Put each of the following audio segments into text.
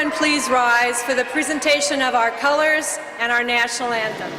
everyone please rise for the presentation of our colors and our national anthem.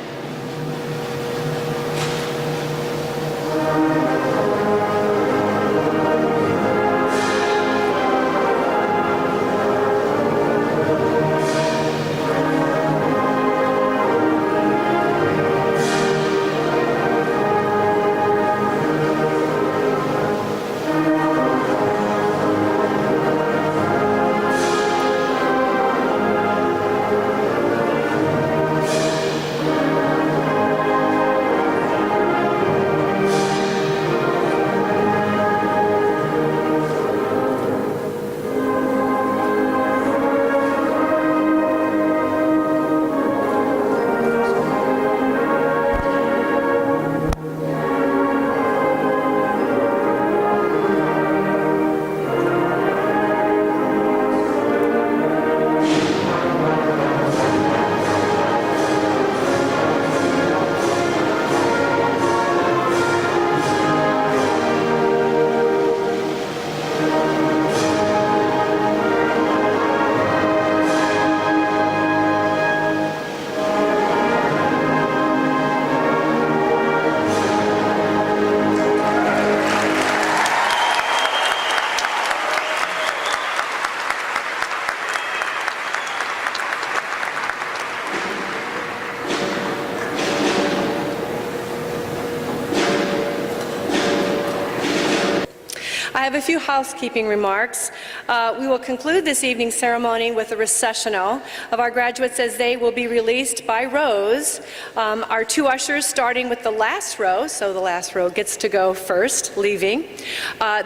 I have a few housekeeping remarks. We will conclude this evening's ceremony with a recessional of our graduates as they will be released by rows. Our two ushers starting with the last row, so the last row gets to go first, leaving.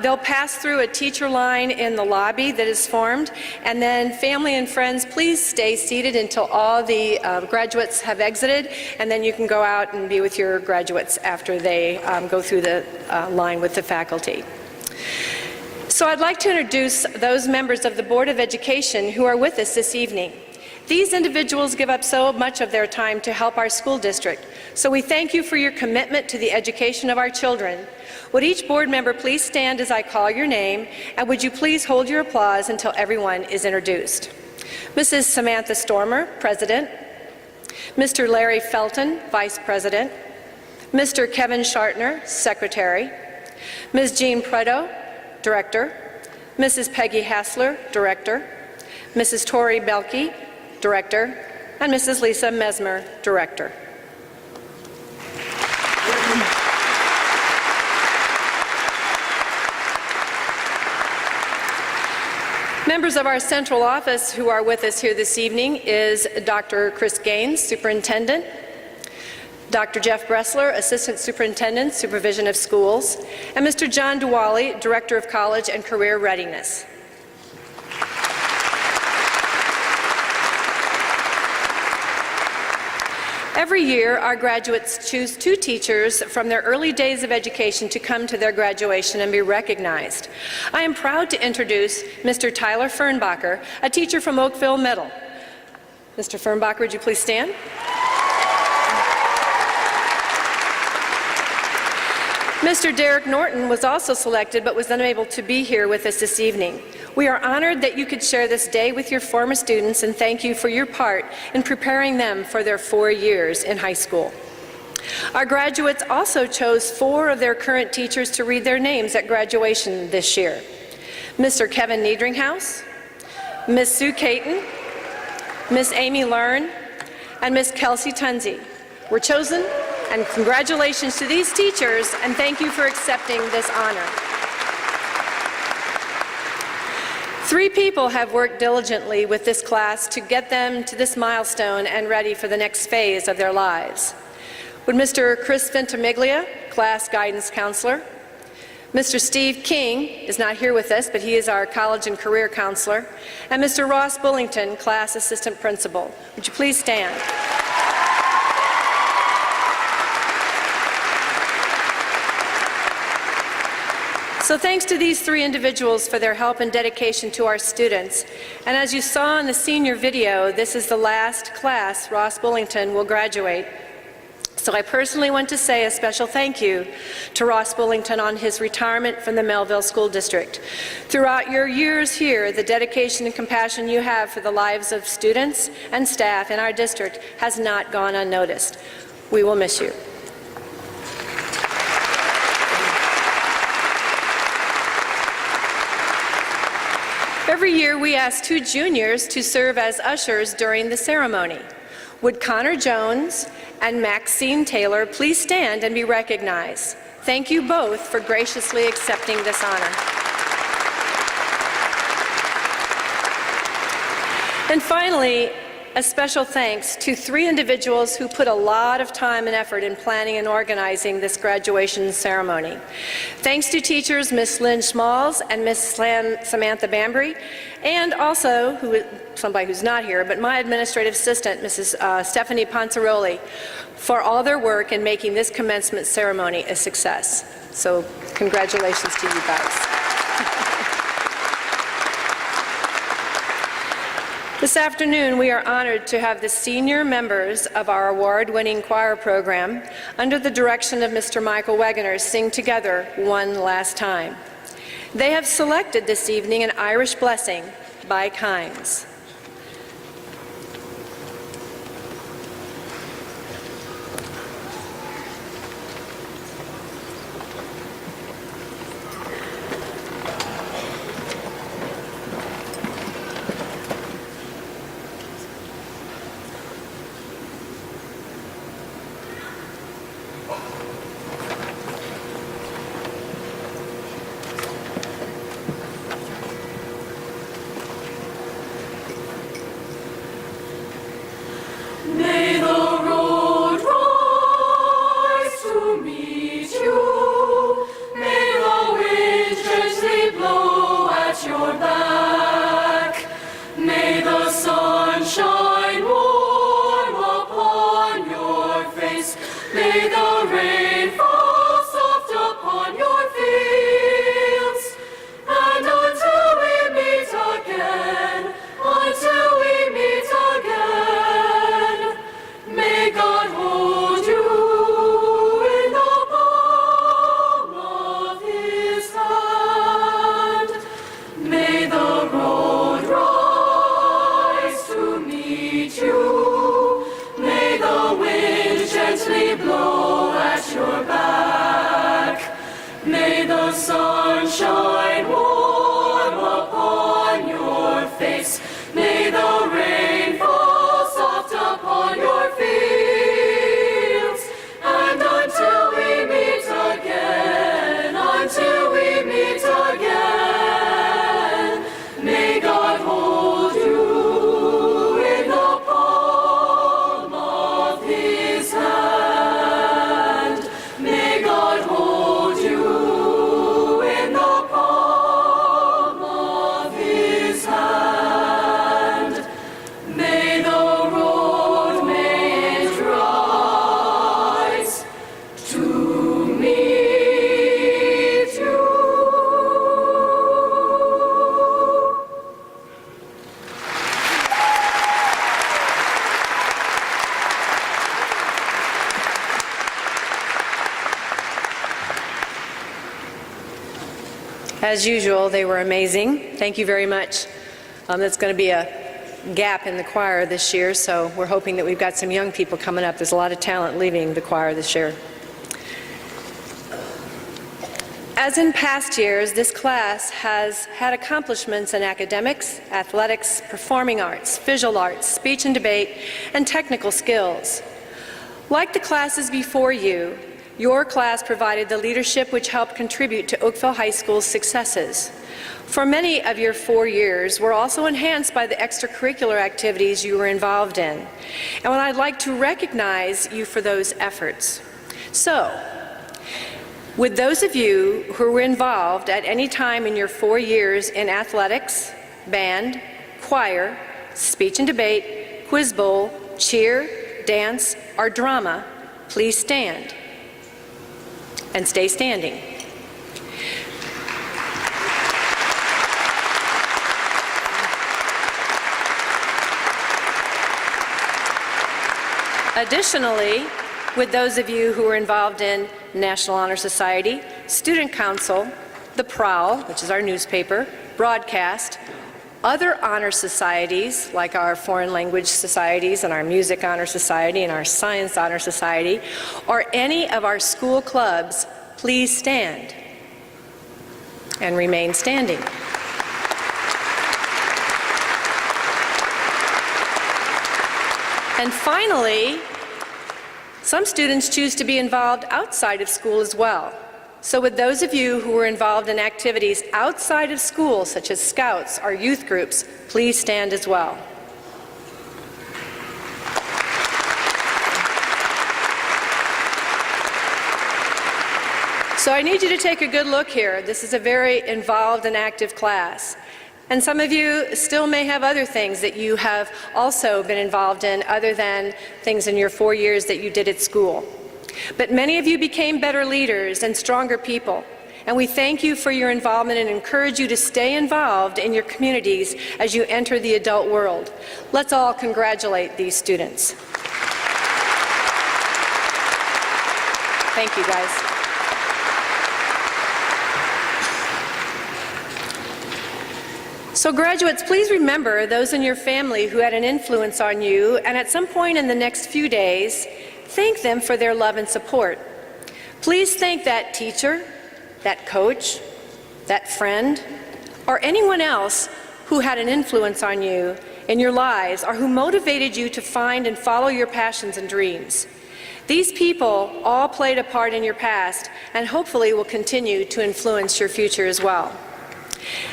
They'll pass through a teacher line in the lobby that is formed, and then family and friends, please stay seated until all the graduates have exited, and then you can go out and be with your graduates after they go through the line with the faculty. So I'd like to introduce those members of the Board of Education who are with us this evening. These individuals give up so much of their time to help our school district, so we thank you for your commitment to the education of our children. Would each board member please stand as I call your name, and would you please hold your applause until everyone is introduced. Mrs. Samantha Stormer, President. Mr. Larry Felton, Vice President. Mr. Kevin Shartner, Secretary. Ms. Jean Preto, Director. Mrs. Peggy Hassler, Director. Mrs. Tori Belke, Director. And Mrs. Lisa Mesmer, Director. Members of our central office who are with us here this evening is Dr. Chris Gaines, Superintendent. Dr. Jeff Bressler, Assistant Superintendent, Supervision of Schools, and Mr. John Duwally, Director of College and Career Readiness. Every year, our graduates choose two teachers from their early days of education to come to their graduation and be recognized. I am proud to introduce Mr. Tyler Fernbacher, a teacher from Oakville Middle. Mr. Fernbacher, would you please stand? Mr. Derek Norton was also selected but was unable to be here with us this evening. We are honored that you could share this day with your former students and thank you for your part in preparing them for their 4 years in high school. Our graduates also chose 4 of their current teachers to read their names at graduation this year. Mr. Kevin Niedringhaus, Ms. Sue Caton, Ms. Amy Learn, and Ms. Kelsey Tunzi were chosen, and congratulations to these teachers, and thank you for accepting this honor. 3 people have worked diligently with this class to get them to this milestone and ready for the next phase of their lives. Would Mr. Chris Ventimiglia, Class Guidance Counselor, Mr. Steve King is not here with us, but he is our College and Career Counselor, and Mr. Ross Bullington, Class Assistant Principal. Would you please stand? So thanks to these 3 individuals for their help and dedication to our students. And as you saw in the senior video, this is the last class Ross Bullington will graduate. So I personally want to say a special thank you to Ross Bullington on his retirement from the Melville School District. Throughout your years here, the dedication and compassion you have for the lives of students and staff in our district has not gone unnoticed. We will miss you. Every year we ask 2 juniors to serve as ushers during the ceremony. Would Connor Jones and Maxine Taylor please stand and be recognized? Thank you both for graciously accepting this honor. And finally, a special thanks to 3 individuals who put a lot of time and effort in planning and organizing this graduation ceremony. Thanks to teachers Ms. Lynn Schmalls and Ms. Samantha Bambry, and also somebody who's not here, but my administrative assistant, Mrs. Stephanie Ponzaroli, for all their work in making this commencement ceremony a success. So congratulations to you guys. This afternoon, we are honored to have the senior members of our award-winning choir program, under the direction of Mr. Michael Wegener, sing together one last time. They have selected this evening an Irish blessing by Kynes. As usual, they were amazing. Thank you very much. That's going to be a gap in the choir this year, so we're hoping that we've got some young people coming up. There's a lot of talent leaving the choir this year. As in past years, this class has had accomplishments in academics, athletics, performing arts, visual arts, speech and debate, and technical skills. Like the classes before you, your class provided the leadership which helped contribute to Oakville High School's successes. For many of your 4 years were also enhanced by the extracurricular activities you were involved in. And I'd like to recognize you for those efforts. So, would those of you who were involved at any time in your 4 years in athletics, band, choir, speech and debate, quiz bowl, cheer, dance, or drama, please stand and stay standing. Additionally, with those of you who are involved in National Honor Society, Student Council, The Prowl, which is our newspaper, Broadcast, other honor societies like our foreign language societies and our music honor society and our science honor society, or any of our school clubs, please stand and remain standing. And finally, some students choose to be involved outside of school as well. So with those of you who are involved in activities outside of school, such as Scouts or youth groups, please stand as well. So I need you to take a good look here. This is a very involved and active class. And some of you still may have other things that you have also been involved in other than things in your 4 years that you did at school. But many of you became better leaders and stronger people. And we thank you for your involvement and encourage you to stay involved in your communities as you enter the adult world. Let's all congratulate these students. Thank you, guys. So graduates, please remember those in your family who had an influence on you, and at some point in the next few days, thank them for their love and support. Please thank that teacher, that coach, that friend, or anyone else who had an influence on you in your lives or who motivated you to find and follow your passions and dreams. These people all played a part in your past and hopefully will continue to influence your future as well.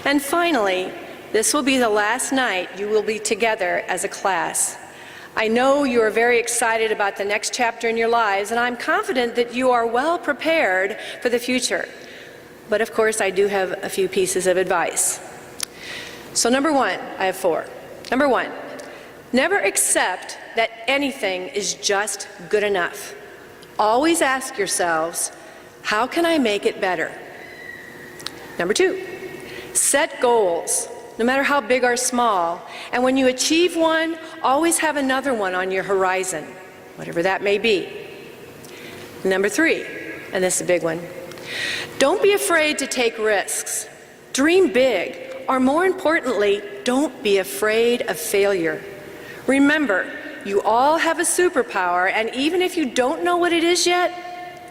And finally, this will be the last night you will be together as a class. I know you are very excited about the next chapter in your lives, and I'm confident that you are well prepared for the future. But of course, I do have a few pieces of advice. So number one, I have four. Number one, never accept that anything is just good enough. Always ask yourselves, how can I make it better? Number two, set goals, no matter how big or small, and when you achieve one, always have another one on your horizon, whatever that may be. Number three, and this is a big one, don't be afraid to take risks. Dream big, or more importantly, don't be afraid of failure. Remember, you all have a superpower, and even if you don't know what it is yet,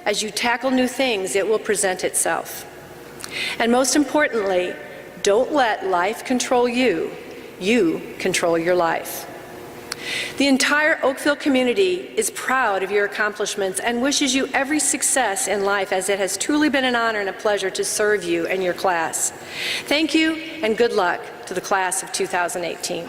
as you tackle new things, it will present itself. And most importantly, don't let life control you. You control your life. The entire Oakville community is proud of your accomplishments and wishes you every success in life, as it has truly been an honor and a pleasure to serve you and your class. Thank you and good luck to the class of 2018.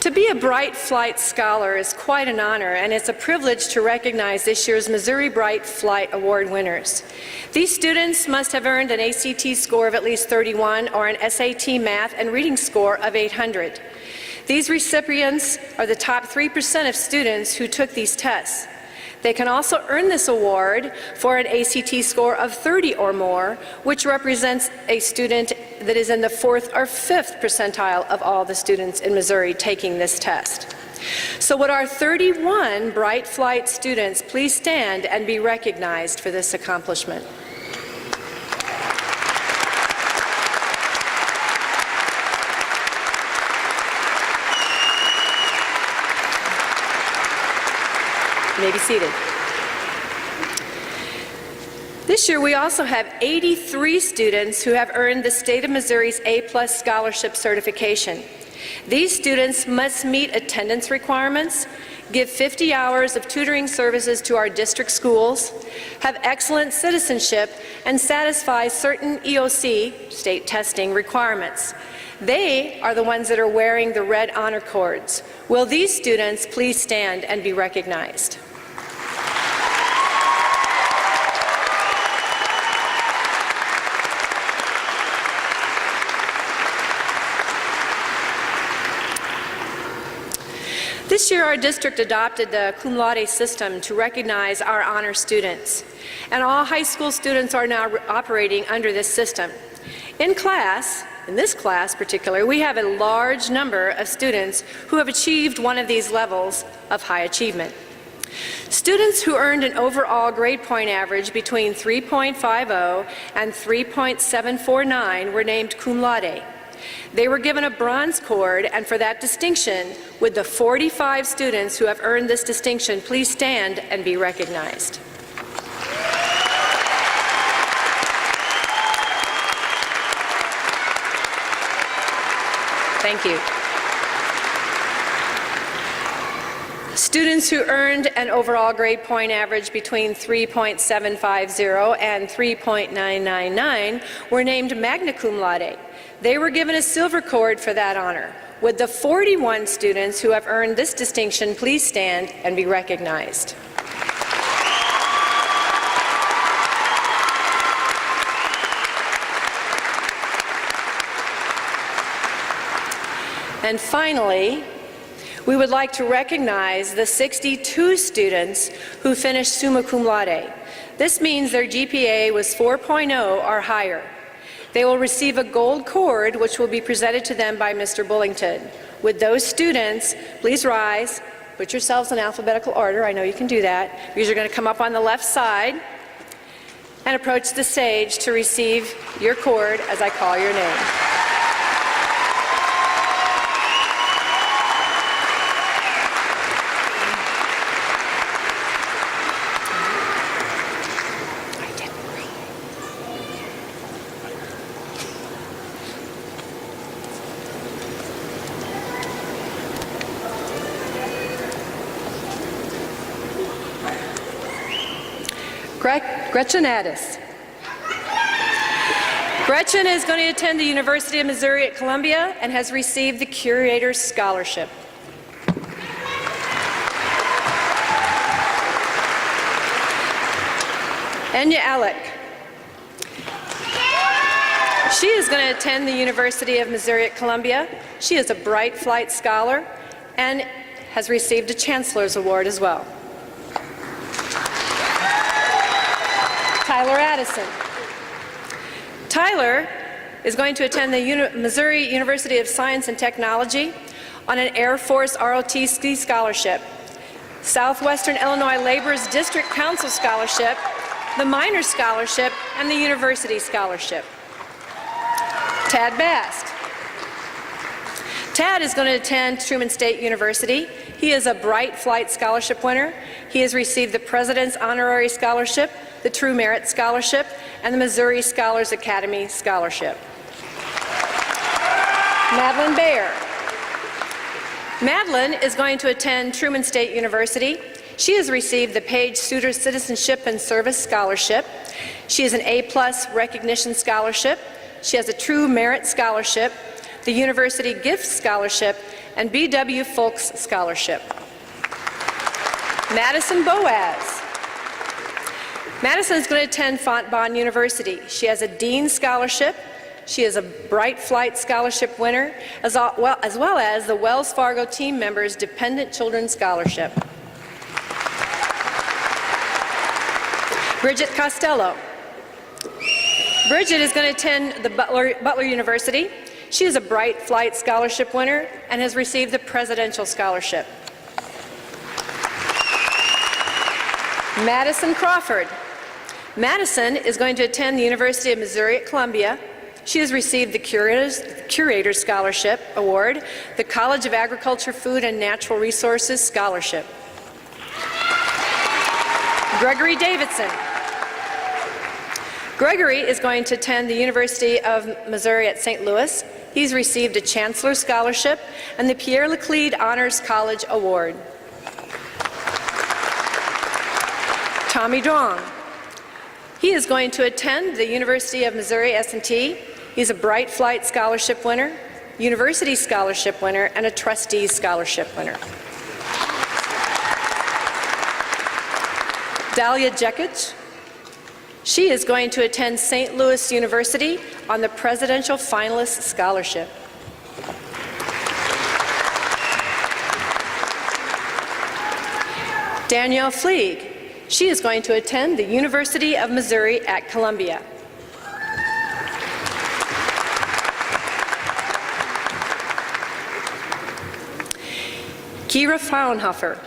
To be a Bright Flight Scholar is quite an honor, and it's a privilege to recognize this year's Missouri Bright Flight Award winners. These students must have earned an ACT score of at least 31 or an SAT math and reading score of 800. These recipients are the top 3% of students who took these tests. They can also earn this award for an ACT score of 30 or more, which represents a student that is in the 4th or 5th percentile of all the students in Missouri taking this test. So would our 31 Bright Flight students please stand and be recognized for this accomplishment? You may be seated. This year we also have 83 students who have earned the State of Missouri's A+ Scholarship Certification. These students must meet attendance requirements, give 50 hours of tutoring services to our district schools, have excellent citizenship, and satisfy certain EOC, state testing, requirements. They are the ones that are wearing the red honor cords. Will these students please stand and be recognized? This year, our district adopted the cum laude system to recognize our honor students, and all high school students are now operating under this system. In this class particularly, we have a large number of students who have achieved one of these levels of high achievement. Students who earned an overall grade point average between 3.50 and 3.749 were named cum laude. They were given a bronze cord, and for that distinction, would the 45 students who have earned this distinction please stand and be recognized. Thank you. Students who earned an overall grade point average between 3.750 and 3.999 were named magna cum laude. They were given a silver cord for that honor. Would the 41 students who have earned this distinction please stand and be recognized? And finally, we would like to recognize the 62 students who finished summa cum laude. This means their GPA was 4.0 or higher. They will receive a gold cord, which will be presented to them by Mr. Bullington. Would those students please rise, put yourselves in alphabetical order, I know you can do that. These are going to come up on the left side and approach the stage to receive your cord as I call your name. Gretchen Addis. Gretchen is going to attend the University of Missouri at Columbia and has received the Curator's Scholarship. Enya Alec. She is going to attend the University of Missouri at Columbia. She is a Bright Flight Scholar and has received a Chancellor's Award as well. Tyler Addison. Tyler is going to attend the Missouri University of Science and Technology on an Air Force ROTC scholarship, Southwestern Illinois Laborers District Council Scholarship, the Minor Scholarship, and the University Scholarship. Tad Bast. Tad is going to attend Truman State University. He is a Bright Flight Scholarship winner. He has received the President's Honorary Scholarship, the True Merit Scholarship, and the Missouri Scholars Academy Scholarship. Madeline Bayer. Madeline is going to attend Truman State University. She has received the Page Suter Citizenship and Service Scholarship. She has an A+ Recognition Scholarship. She has a True Merit Scholarship, the University Gift Scholarship, and B.W. Folks Scholarship. Madison Boaz. Madison is going to attend Fontbonne University. She has a Dean Scholarship. She is a Bright Flight Scholarship winner, as well as the Wells Fargo Team Members Dependent Children Scholarship. Bridget Costello. Bridget is going to attend the Butler University. She is a Bright Flight Scholarship winner and has received the Presidential Scholarship. Madison Crawford. Madison is going to attend the University of Missouri at Columbia. She has received the Curator's Scholarship Award, the College of Agriculture, Food, and Natural Resources Scholarship. Gregory Davidson. Gregory is going to attend the University of Missouri at St. Louis. He's received a Chancellor's Scholarship and the Pierre Laclede Honors College Award. Tommy Dwong. He is going to attend the University of Missouri S&T. He's a Bright Flight Scholarship winner, University Scholarship winner, and a Trustees Scholarship winner. Dalia Jekic. She is going to attend St. Louis University on the Presidential Finalist Scholarship. Danielle Fleig. She is going to attend the University of Missouri at Columbia. Kira Fraunhofer.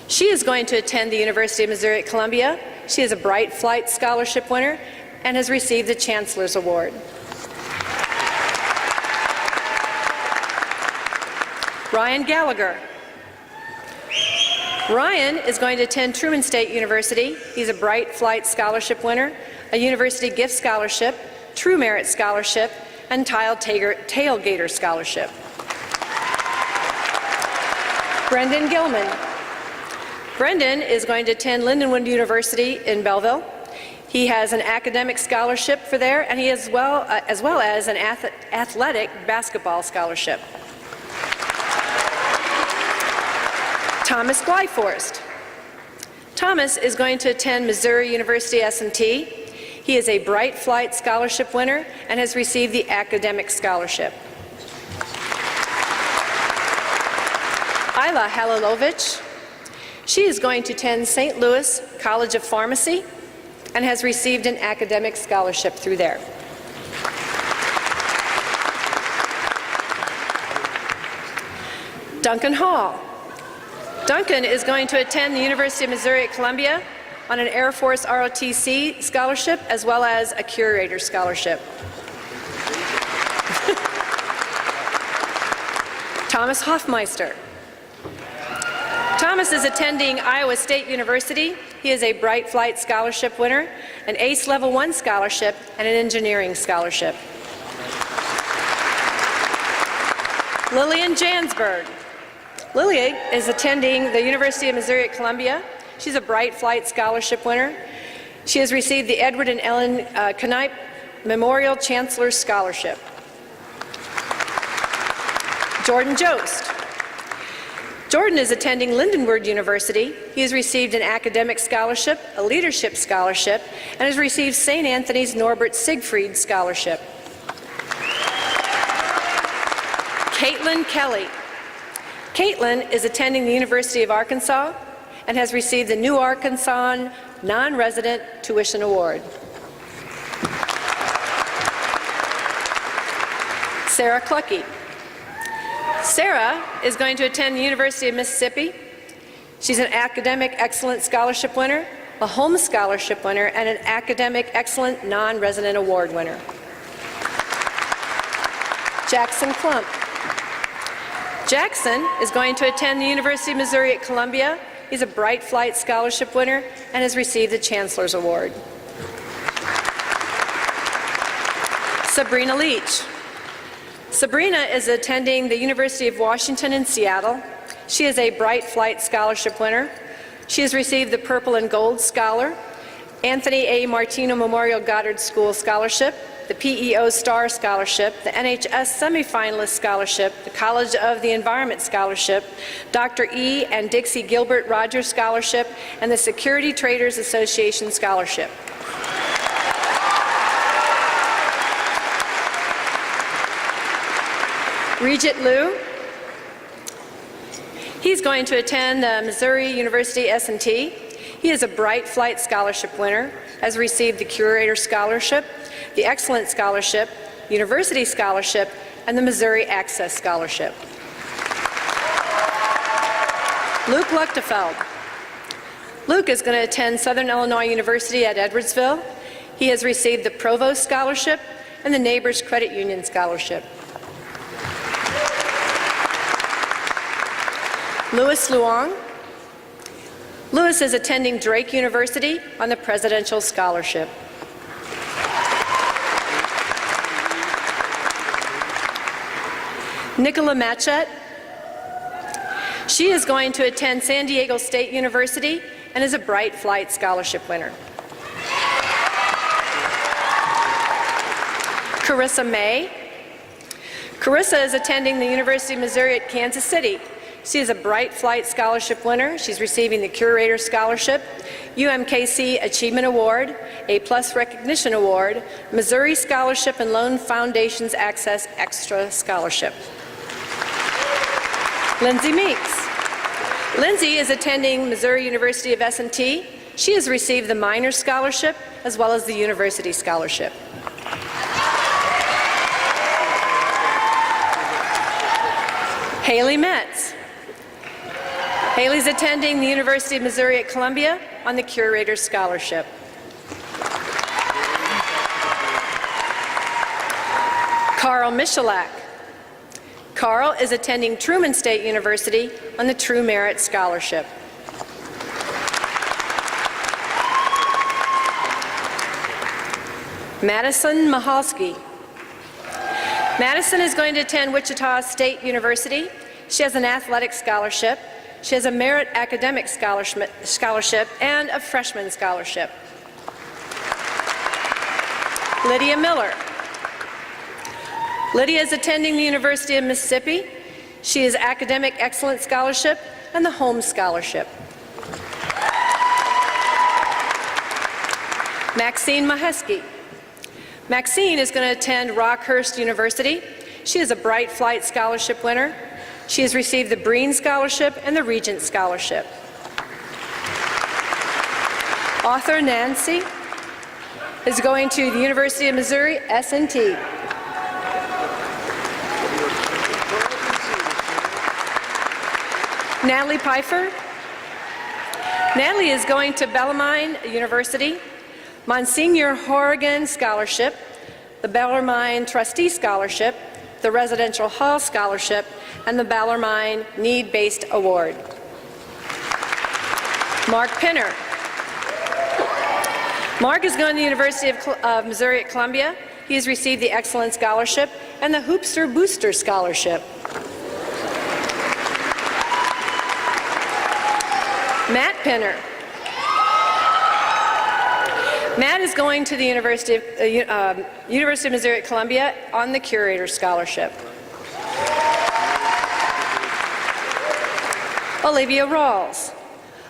She is going to attend the University of Missouri at Columbia. She is a Bright Flight Scholarship winner and has received the Chancellor's Award. Ryan Gallagher. Ryan is going to attend Truman State University. He's a Bright Flight Scholarship winner, a University Gift Scholarship, True Merit Scholarship, and Tailgater Scholarship. Brendan Gilman. Brendan is going to attend Lindenwood University in Belleville. He has an academic scholarship for there, and he has as well as an athletic basketball scholarship. Thomas Glyforst. Thomas is going to attend Missouri University S&T. He is a Bright Flight Scholarship winner and has received the academic scholarship. Isla Halilovic. She is going to attend St. Louis College of Pharmacy and has received an academic scholarship through there. Duncan Hall. Duncan is going to attend the University of Missouri at Columbia on an Air Force ROTC scholarship as well as a curator scholarship. Thomas Hoffmeister. Thomas is attending Iowa State University. He is a Bright Flight Scholarship winner, an ACE Level 1 scholarship, and an engineering scholarship. Lillian Jansberg. Lily is attending the University of Missouri at Columbia. She's a Bright Flight Scholarship winner. She has received the Edward and Ellen Knipe Memorial Chancellor's Scholarship. Jordan Jost. Jordan is attending Lindenwood University. He has received an academic scholarship, a leadership scholarship, and has received St. Anthony's Norbert Siegfried Scholarship. Caitlin Kelly. Caitlin is attending the University of Arkansas and has received the New Arkansas Non-Resident Tuition Award. Sarah Clucky. Sarah is going to attend the University of Mississippi. She's an Academic Excellence Scholarship winner, a Holmes Scholarship winner, and an Academic Excellent Non-Resident Award winner. Jackson Klump. Jackson is going to attend the University of Missouri at Columbia. He's a Bright Flight Scholarship winner and has received the Chancellor's Award. Sabrina Leach. Sabrina is attending the University of Washington in Seattle. She is a Bright Flight Scholarship winner. She has received the Purple and Gold Scholar, Anthony A. Martino Memorial Goddard School Scholarship, the PEO Star Scholarship, the NHS Semifinalist Scholarship, the College of the Environment Scholarship, Dr. E. and Dixie Gilbert Rogers Scholarship, and the Security Traders Association Scholarship. Regit Liu. He's going to attend Missouri University S&T. He is a Bright Flight Scholarship winner, has received the Curator Scholarship, the Excellent Scholarship, University Scholarship, and the Missouri Access Scholarship. Luke Luchtefeld. Luke is going to attend Southern Illinois University at Edwardsville. He has received the Provost Scholarship and the Neighbors Credit Union Scholarship. Louis Luong. Louis is attending Drake University on the Presidential Scholarship. Nicola Matchett. She is going to attend San Diego State University and is a Bright Flight Scholarship winner. Carissa May. Carissa is attending the University of Missouri at Kansas City. She is a Bright Flight Scholarship winner. She's receiving the Curator Scholarship, UMKC Achievement Award, A+ Recognition Award, Missouri Scholarship and Loan Foundation's Access Extra Scholarship. Lindsay Meeks. Lindsay is attending Missouri University of S&T. She has received the Minor Scholarship as well as the University Scholarship. Haley Metz. Haley's attending the University of Missouri at Columbia on the Curator's Scholarship. Carl Michalak. Carl is attending Truman State University on the True Merit Scholarship. Madison Mahalski. Madison is going to attend Wichita State University. She has an athletic scholarship. She has a merit academic scholarship and a freshman scholarship. Lydia Miller. Lydia is attending the University of Mississippi. She has Academic Excellence Scholarship and the Holmes Scholarship. Maxine Mahesky. Maxine is going to attend Rockhurst University. She is a Bright Flight Scholarship winner. She has received the Breen Scholarship and the Regent Scholarship. Author Nancy is going to the University of Missouri S&T. Natalie Pfeiffer. Natalie is going to Bellarmine University, Monsignor Horrigan Scholarship, the Bellarmine Trustee Scholarship, the Residential Hall Scholarship, and the Bellarmine Need-Based Award. Mark Pinner. Mark is going to the University of Missouri at Columbia. He has received the Excellence Scholarship and the Hoopster Booster Scholarship. Matt Pinner. Matt is going to the University of Missouri at Columbia on the Curator's Scholarship. Olivia Rawls.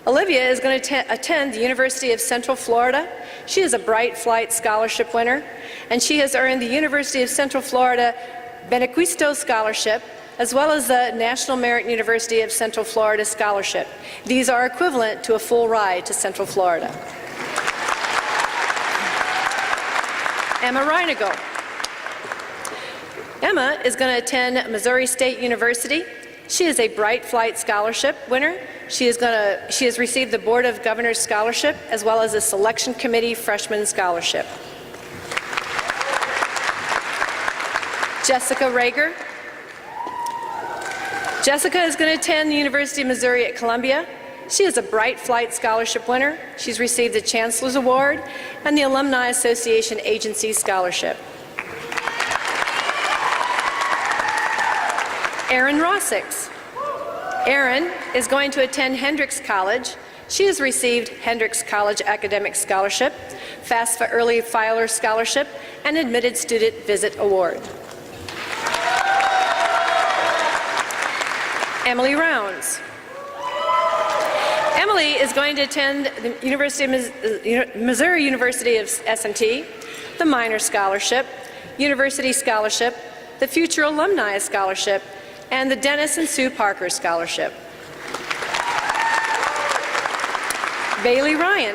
Olivia is going to attend the University of Central Florida. She is a Bright Flight Scholarship winner, and she has earned the University of Central Florida Benequisto Scholarship, as well as the National Merit University of Central Florida Scholarship. These are equivalent to a full ride to Central Florida. Emma Reinigal. Emma is going to attend Missouri State University. She is a Bright Flight Scholarship winner. She has received the Board of Governors Scholarship as well as a Selection Committee Freshman Scholarship. Jessica Rager. Jessica is going to attend the University of Missouri at Columbia. She is a Bright Flight Scholarship winner. She's received the Chancellor's Award and the Alumni Association Agency Scholarship. Erin Rossix. Erin is going to attend Hendrix College. She has received Hendrix College Academic Scholarship, FAFSA Early Filer Scholarship, and Admitted Student Visit Award. Emily Rounds. Emily is going to attend the Missouri University of S&T, the Minor Scholarship, University Scholarship, the Future Alumni Scholarship, and the Dennis and Sue Parker Scholarship. Bailey Ryan.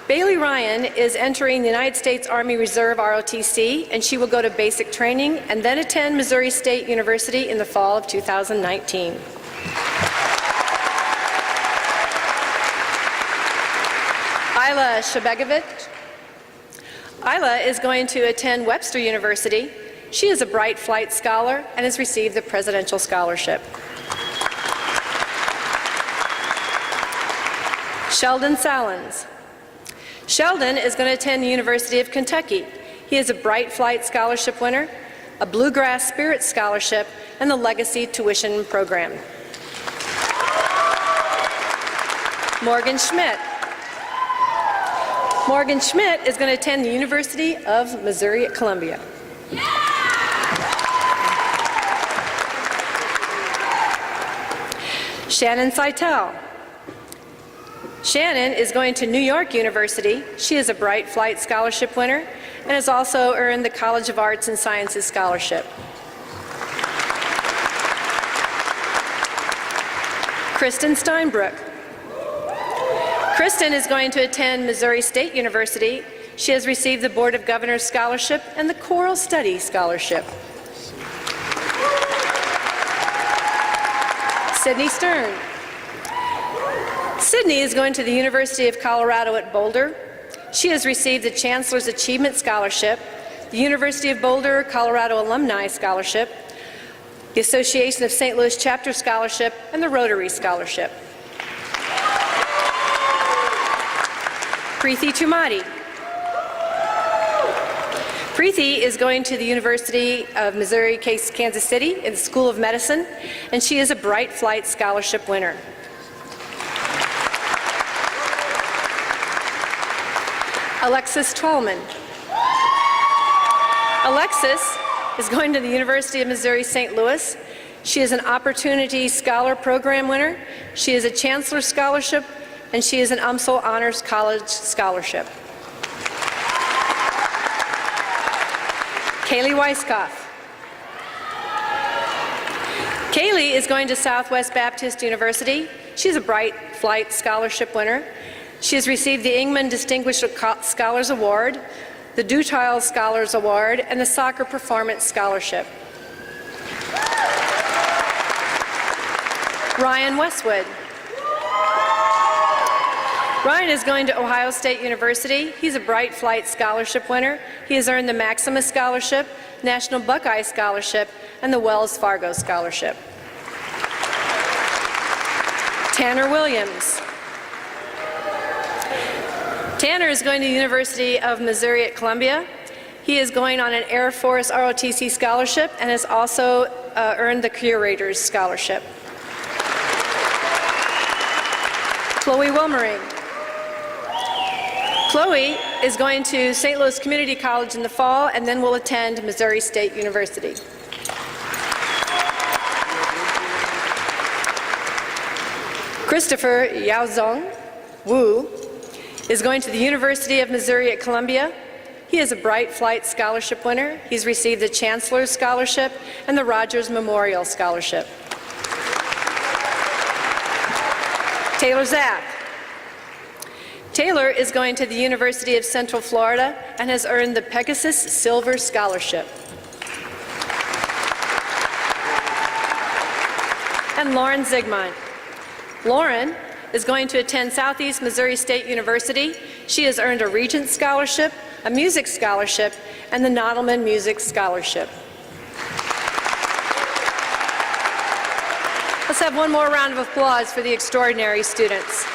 Bailey Ryan is entering the United States Army Reserve ROTC, and she will go to basic training and then attend Missouri State University in the fall of 2019. Isla Shabegovich. Isla is going to attend Webster University. She is a Bright Flight Scholar and has received the Presidential Scholarship. Sheldon Salins. Sheldon is going to attend the University of Kentucky. He is a Bright Flight Scholarship winner, a Bluegrass Spirit Scholarship, and the Legacy Tuition Program. Morgan Schmidt. Morgan Schmidt is going to attend the University of Missouri at Columbia. Shannon Seitel. Shannon is going to New York University. She is a Bright Flight Scholarship winner and has also earned the College of Arts and Sciences Scholarship. Kristen Steinbrook. Kristen is going to attend Missouri State University. She has received the Board of Governors Scholarship and the Choral Study Scholarship. Sydney Stern. Sydney is going to the University of Colorado at Boulder. She has received the Chancellor's Achievement Scholarship, the University of Boulder Colorado Alumni Scholarship, the Association of St. Louis Chapter Scholarship, and the Rotary Scholarship. Preethi Tumati. Preethi is going to the University of Missouri Kansas City in the School of Medicine, and she is a Bright Flight Scholarship winner. Alexis Twellman. Alexis is going to the University of Missouri St. Louis. She is an Opportunity Scholar Program winner. She is a Chancellor Scholarship, and she is an UMSL Honors College Scholarship. Kaylee Weiskopf. Kaylee is going to Southwest Baptist University. She's a Bright Flight Scholarship winner. She has received the Ingman Distinguished Scholars Award, the Dutile Scholars Award, and the Soccer Performance Scholarship. Ryan Westwood. Ryan is going to Ohio State University. He's a Bright Flight Scholarship winner. He has earned the Maximus Scholarship, National Buckeye Scholarship, and the Wells Fargo Scholarship. Tanner Williams. Tanner is going to the University of Missouri at Columbia. He is going on an Air Force ROTC Scholarship and has also earned the Curator's Scholarship. Chloe Wilmering. Chloe is going to St. Louis Community College in the fall and then will attend Missouri State University. Christopher Yaozong Wu is going to the University of Missouri at Columbia. He is a Bright Flight Scholarship winner. He's received the Chancellor's Scholarship and the Rogers Memorial Scholarship. Taylor Zapp. Taylor is going to the University of Central Florida and has earned the Pegasus Silver Scholarship. And Lauren Zygmunt. Lauren is going to attend Southeast Missouri State University. She has earned a Regents Scholarship, a Music Scholarship, and the Nodelman Music Scholarship. Let's have one more round of applause for the extraordinary students.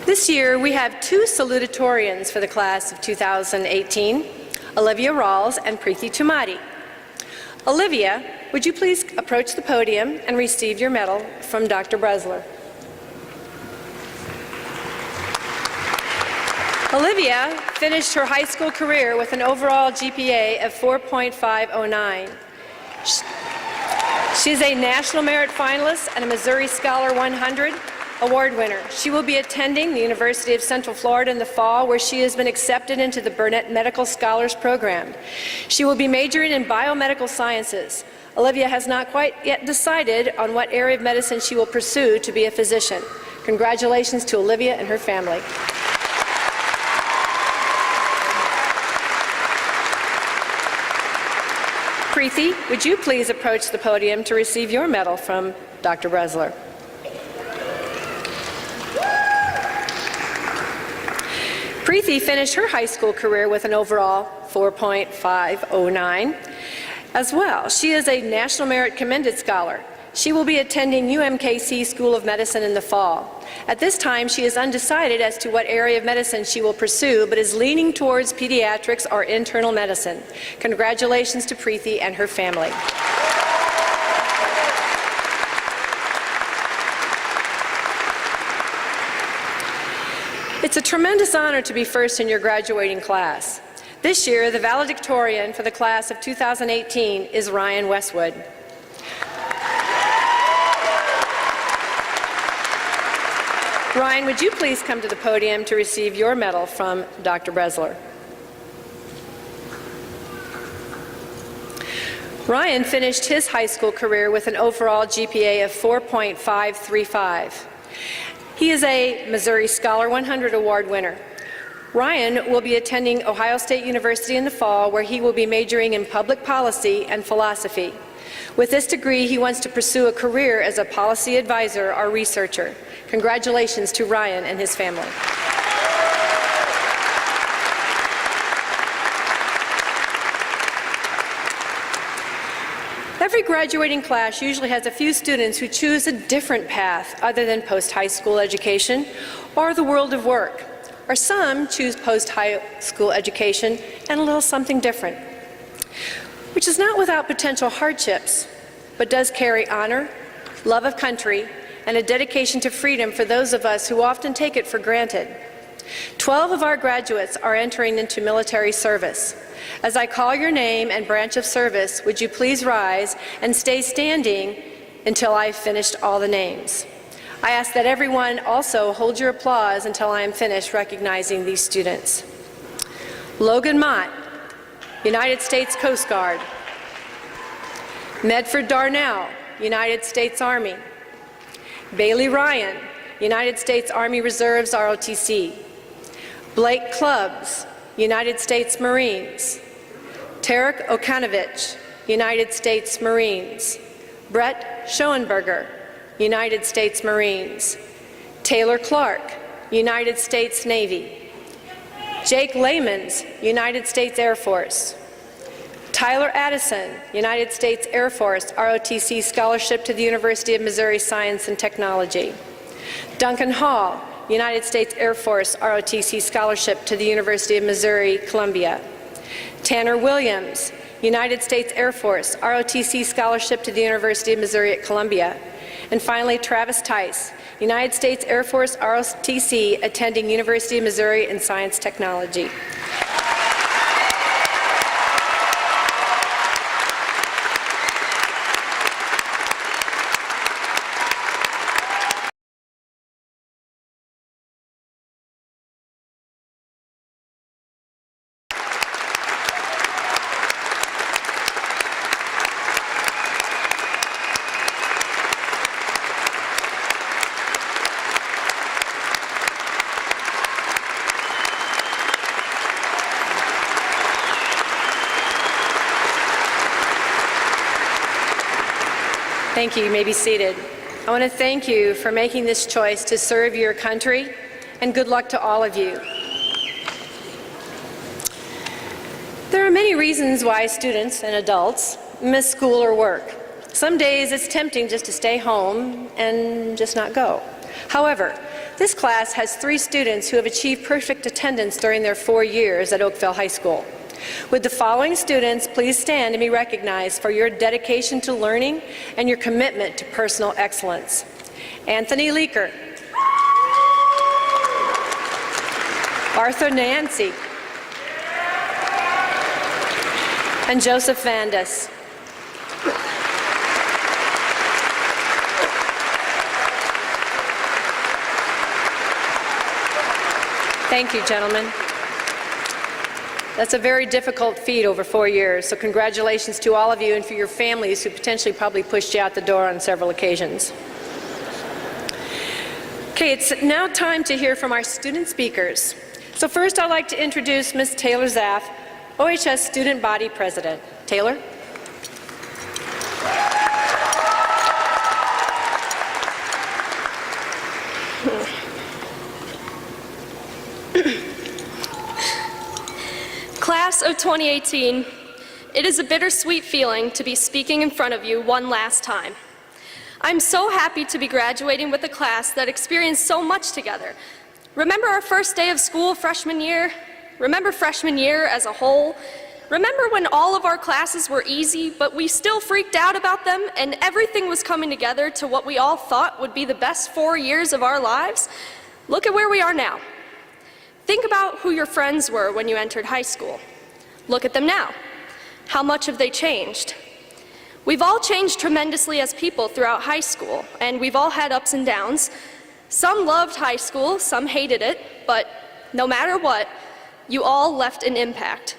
This year, we have two salutatorians for the class of 2018, Olivia Rawls and Preethi Tumati. Olivia, would you please approach the podium and receive your medal from Dr. Bresler? Olivia finished her high school career with an overall GPA of 4.509. She is a National Merit Finalist and a Missouri Scholar 100 Award winner. She will be attending the University of Central Florida in the fall, where she has been accepted into the Burnett Medical Scholars Program. She will be majoring in biomedical sciences. Olivia has not quite yet decided on what area of medicine she will pursue to be a physician. Congratulations to Olivia and her family. Preethi, would you please approach the podium to receive your medal from Dr. Bresler? Preethi finished her high school career with an overall 4.509 as well. She is a National Merit Commended Scholar. She will be attending UMKC School of Medicine in the fall. At this time, she is undecided as to what area of medicine she will pursue, but is leaning towards pediatrics or internal medicine. Congratulations to Preethi and her family. It's a tremendous honor to be first in your graduating class. This year, the valedictorian for the class of 2018 is Ryan Westwood. Ryan, would you please come to the podium to receive your medal from Dr. Bresler? Ryan finished his high school career with an overall GPA of 4.535. He is a Missouri Scholar 100 Award winner. Ryan will be attending Ohio State University in the fall, where he will be majoring in public policy and philosophy. With this degree, he wants to pursue a career as a policy advisor or researcher. Congratulations to Ryan and his family. Every graduating class usually has a few students who choose a different path other than post-high school education or the world of work. Or some choose post-high school education and a little something different, which is not without potential hardships, but does carry honor, love of country, and a dedication to freedom for those of us who often take it for granted. 12 of our graduates are entering into military service. As I call your name and branch of service, would you please rise and stay standing until I've finished all the names. I ask that everyone also hold your applause until I am finished recognizing these students. Logan Mott, United States Coast Guard. Medford Darnell, United States Army. Bailey Ryan, United States Army Reserves ROTC. Blake Clubbs, United States Marines. Tarek Okanovich, United States Marines. Brett Schoenberger, United States Marines. Taylor Clark, United States Navy. Jake Lamans, United States Air Force. Tyler Addison, United States Air Force ROTC Scholarship to the University of Missouri Science and Technology. Duncan Hall, United States Air Force ROTC Scholarship to the University of Missouri, Columbia. Tanner Williams, United States Air Force ROTC Scholarship to the University of Missouri at Columbia. And finally, Travis Tice, United States Air Force ROTC, attending University of Missouri in Science Technology. Thank you. You may be seated. I want to thank you for making this choice to serve your country, and good luck to all of you. There are many reasons why students and adults miss school or work. Some days it's tempting just to stay home and just not go. However, this class has 3 students who have achieved perfect attendance during their 4 years at Oakville High School. Would the following students please stand and be recognized for your dedication to learning and your commitment to personal excellence? Anthony Leaker. Arthur Nancy. And Joseph Vandus. Thank you, gentlemen. That's a very difficult feat over 4 years, so congratulations to all of you and for your families who potentially probably pushed you out the door on several occasions. Okay, it's now time to hear from our student speakers. So first I'd like to introduce Ms. Taylor Zaff, OHS Student Body President. Taylor? Class of 2018, it is a bittersweet feeling to be speaking in front of you one last time. I'm so happy to be graduating with a class that experienced so much together. Remember our first day of school freshman year? Remember freshman year as a whole? Remember when all of our classes were easy, but we still freaked out about them and everything was coming together to what we all thought would be the best 4 years of our lives? Look at where we are now. Think about who your friends were when you entered high school. Look at them now. How much have they changed? We've all changed tremendously as people throughout high school, and we've all had ups and downs. Some loved high school, some hated it, but no matter what, you all left an impact.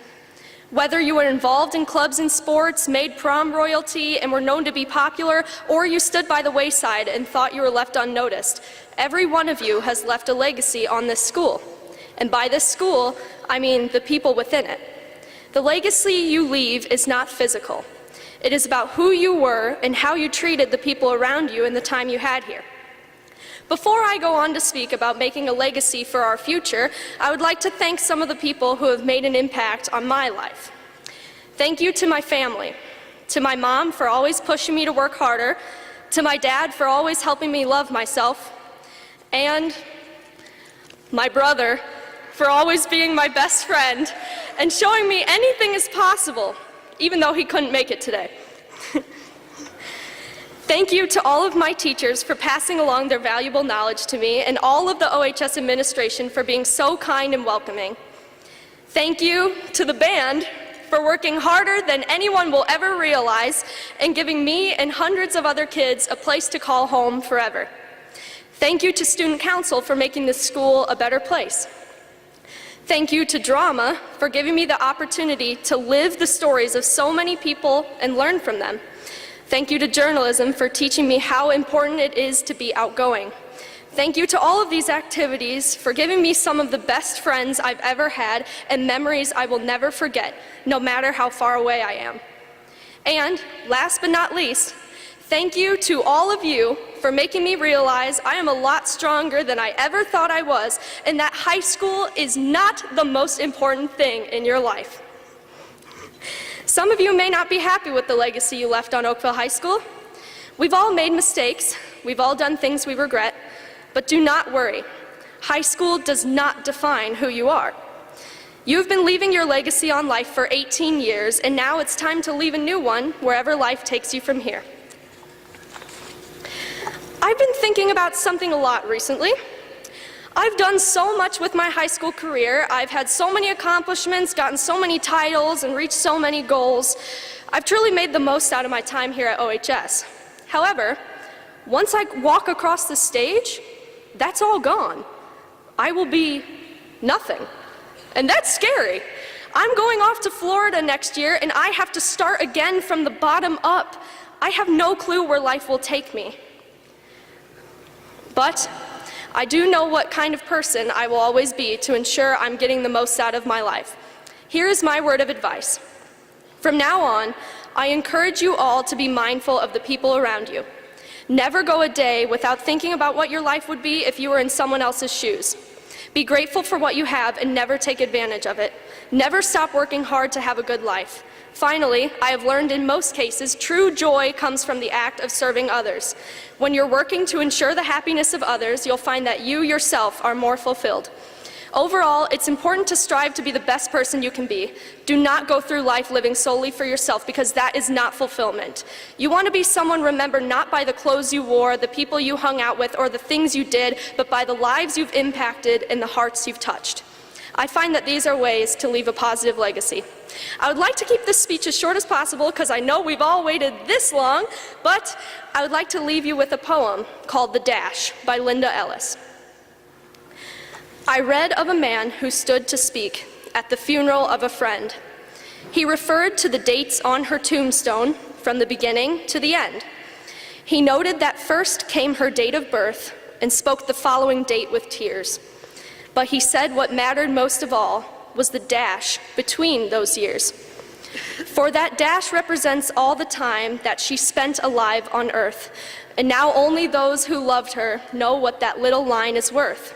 Whether you were involved in clubs and sports, made prom royalty, and were known to be popular, or you stood by the wayside and thought you were left unnoticed, every one of you has left a legacy on this school. And by this school, I mean the people within it. The legacy you leave is not physical. It is about who you were and how you treated the people around you in the time you had here. Before I go on to speak about making a legacy for our future, I would like to thank some of the people who have made an impact on my life. Thank you to my family, to my mom for always pushing me to work harder, to my dad for always helping me love myself, and my brother for always being my best friend and showing me anything is possible, even though he couldn't make it today. Thank you to all of my teachers for passing along their valuable knowledge to me, and all of the OHS administration for being so kind and welcoming. Thank you to the band for working harder than anyone will ever realize and giving me and hundreds of other kids a place to call home forever. Thank you to Student Council for making this school a better place. Thank you to drama for giving me the opportunity to live the stories of so many people and learn from them. Thank you to journalism for teaching me how important it is to be outgoing. Thank you to all of these activities for giving me some of the best friends I've ever had and memories I will never forget, no matter how far away I am. And last but not least, thank you to all of you for making me realize I am a lot stronger than I ever thought I was, and that high school is not the most important thing in your life. Some of you may not be happy with the legacy you left on Oakville High School. We've all made mistakes. We've all done things we regret. But do not worry. High school does not define who you are. You've been leaving your legacy on life for 18 years, and now it's time to leave a new one wherever life takes you from here. I've been thinking about something a lot recently. I've done so much with my high school career. I've had so many accomplishments, gotten so many titles, and reached so many goals. I've truly made the most out of my time here at OHS. However, once I walk across the stage, that's all gone. I will be nothing. And that's scary. I'm going off to Florida next year, and I have to start again from the bottom up. I have no clue where life will take me. But I do know what kind of person I will always be to ensure I'm getting the most out of my life. Here is my word of advice. From now on, I encourage you all to be mindful of the people around you. Never go a day without thinking about what your life would be if you were in someone else's shoes. Be grateful for what you have and never take advantage of it. Never stop working hard to have a good life. Finally, I have learned in most cases, true joy comes from the act of serving others. When you're working to ensure the happiness of others, you'll find that you yourself are more fulfilled. Overall, it's important to strive to be the best person you can be. Do not go through life living solely for yourself, because that is not fulfillment. You want to be someone remembered not by the clothes you wore, the people you hung out with, or the things you did, but by the lives you've impacted and the hearts you've touched. I find that these are ways to leave a positive legacy. I would like to keep this speech as short as possible because I know we've all waited this long, but I would like to leave you with a poem called The Dash by Linda Ellis. I read of a man who stood to speak at the funeral of a friend. He referred to the dates on her tombstone from the beginning to the end. He noted that first came her date of birth and spoke the following date with tears. But he said what mattered most of all was the dash between those years. For that dash represents all the time that she spent alive on earth, and now only those who loved her know what that little line is worth.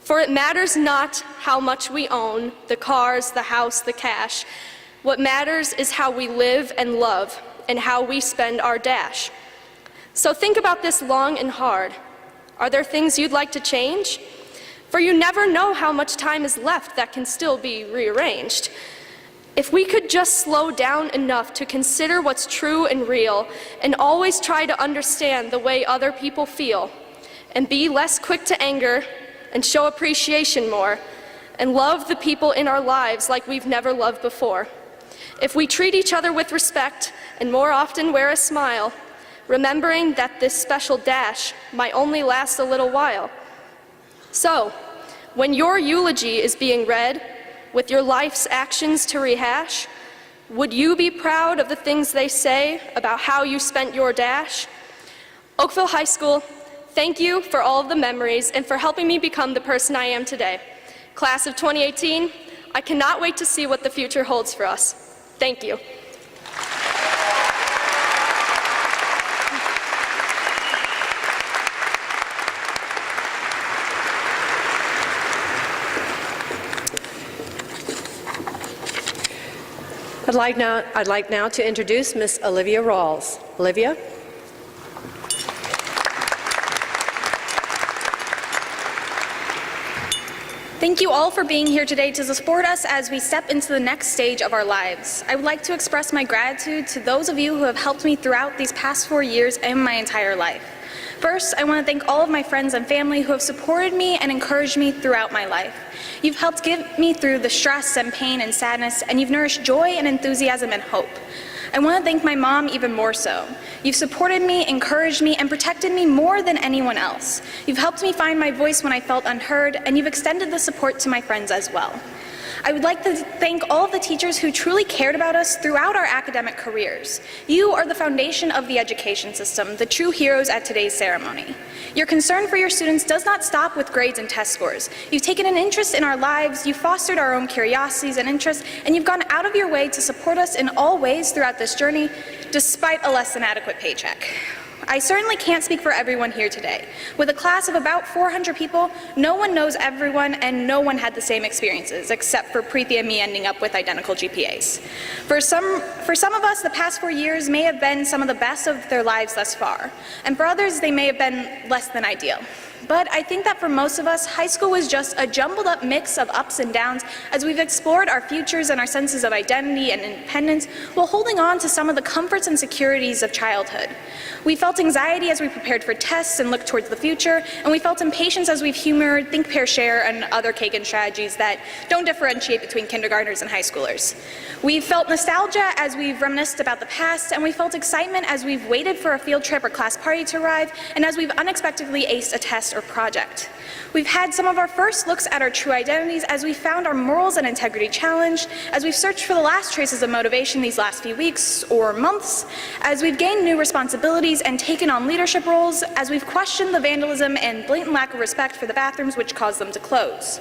For it matters not how much we own, the cars, the house, the cash. What matters is how we live and love, and how we spend our dash. So think about this long and hard. Are there things you'd like to change? For you never know how much time is left that can still be rearranged. If we could just slow down enough to consider what's true and real, and always try to understand the way other people feel, and be less quick to anger, and show appreciation more, and love the people in our lives like we've never loved before. If we treat each other with respect, and more often wear a smile, remembering that this special dash might only last a little while. So, when your eulogy is being read, with your life's actions to rehash? Would you be proud of the things they say about how you spent your dash? Oakville High School, thank you for all of the memories and for helping me become the person I am today. Class of 2018, I cannot wait to see what the future holds for us. Thank you. I'd like now to introduce Miss Olivia Rawls. Olivia? Thank you all for being here today to support us as we step into the next stage of our lives. I would like to express my gratitude to those of you who have helped me throughout these past 4 years and my entire life. First, I want to thank all of my friends and family who have supported me and encouraged me throughout my life. You've helped get me through the stress and pain and sadness, and you've nourished joy and enthusiasm and hope. I want to thank my mom even more so. You've supported me, encouraged me, and protected me more than anyone else. You've helped me find my voice when I felt unheard, and you've extended the support to my friends as well. I would like to thank all of the teachers who truly cared about us throughout our academic careers. You are the foundation of the education system, the true heroes at today's ceremony. Your concern for your students does not stop with grades and test scores. You've taken an interest in our lives, you've fostered our own curiosities and interests, and you've gone out of your way to support us in all ways throughout this journey, despite a less than adequate paycheck. I certainly can't speak for everyone here today. With a class of about 400 people, no one knows everyone and no one had the same experiences, except for Preeti and me ending up with identical GPAs. For some of us, the past 4 years may have been some of the best of their lives thus far, and for others, they may have been less than ideal. But I think that for most of us, high school was just a jumbled up mix of ups and downs as we've explored our futures and our senses of identity and independence while holding on to some of the comforts and securities of childhood. We felt anxiety as we prepared for tests and looked towards the future, and we felt impatience as we've humored think, pair, share, and other Kagan strategies that don't differentiate between kindergartners and high schoolers. We've felt nostalgia as we've reminisced about the past, and we felt excitement as we've waited for a field trip or class party to arrive, and as we've unexpectedly aced a test or project. We've had some of our first looks at our true identities as we found our morals and integrity challenged, as we've searched for the last traces of motivation these last few weeks or months, as we've gained new responsibilities and taken on leadership roles, as we've questioned the vandalism and blatant lack of respect for the bathrooms which caused them to close.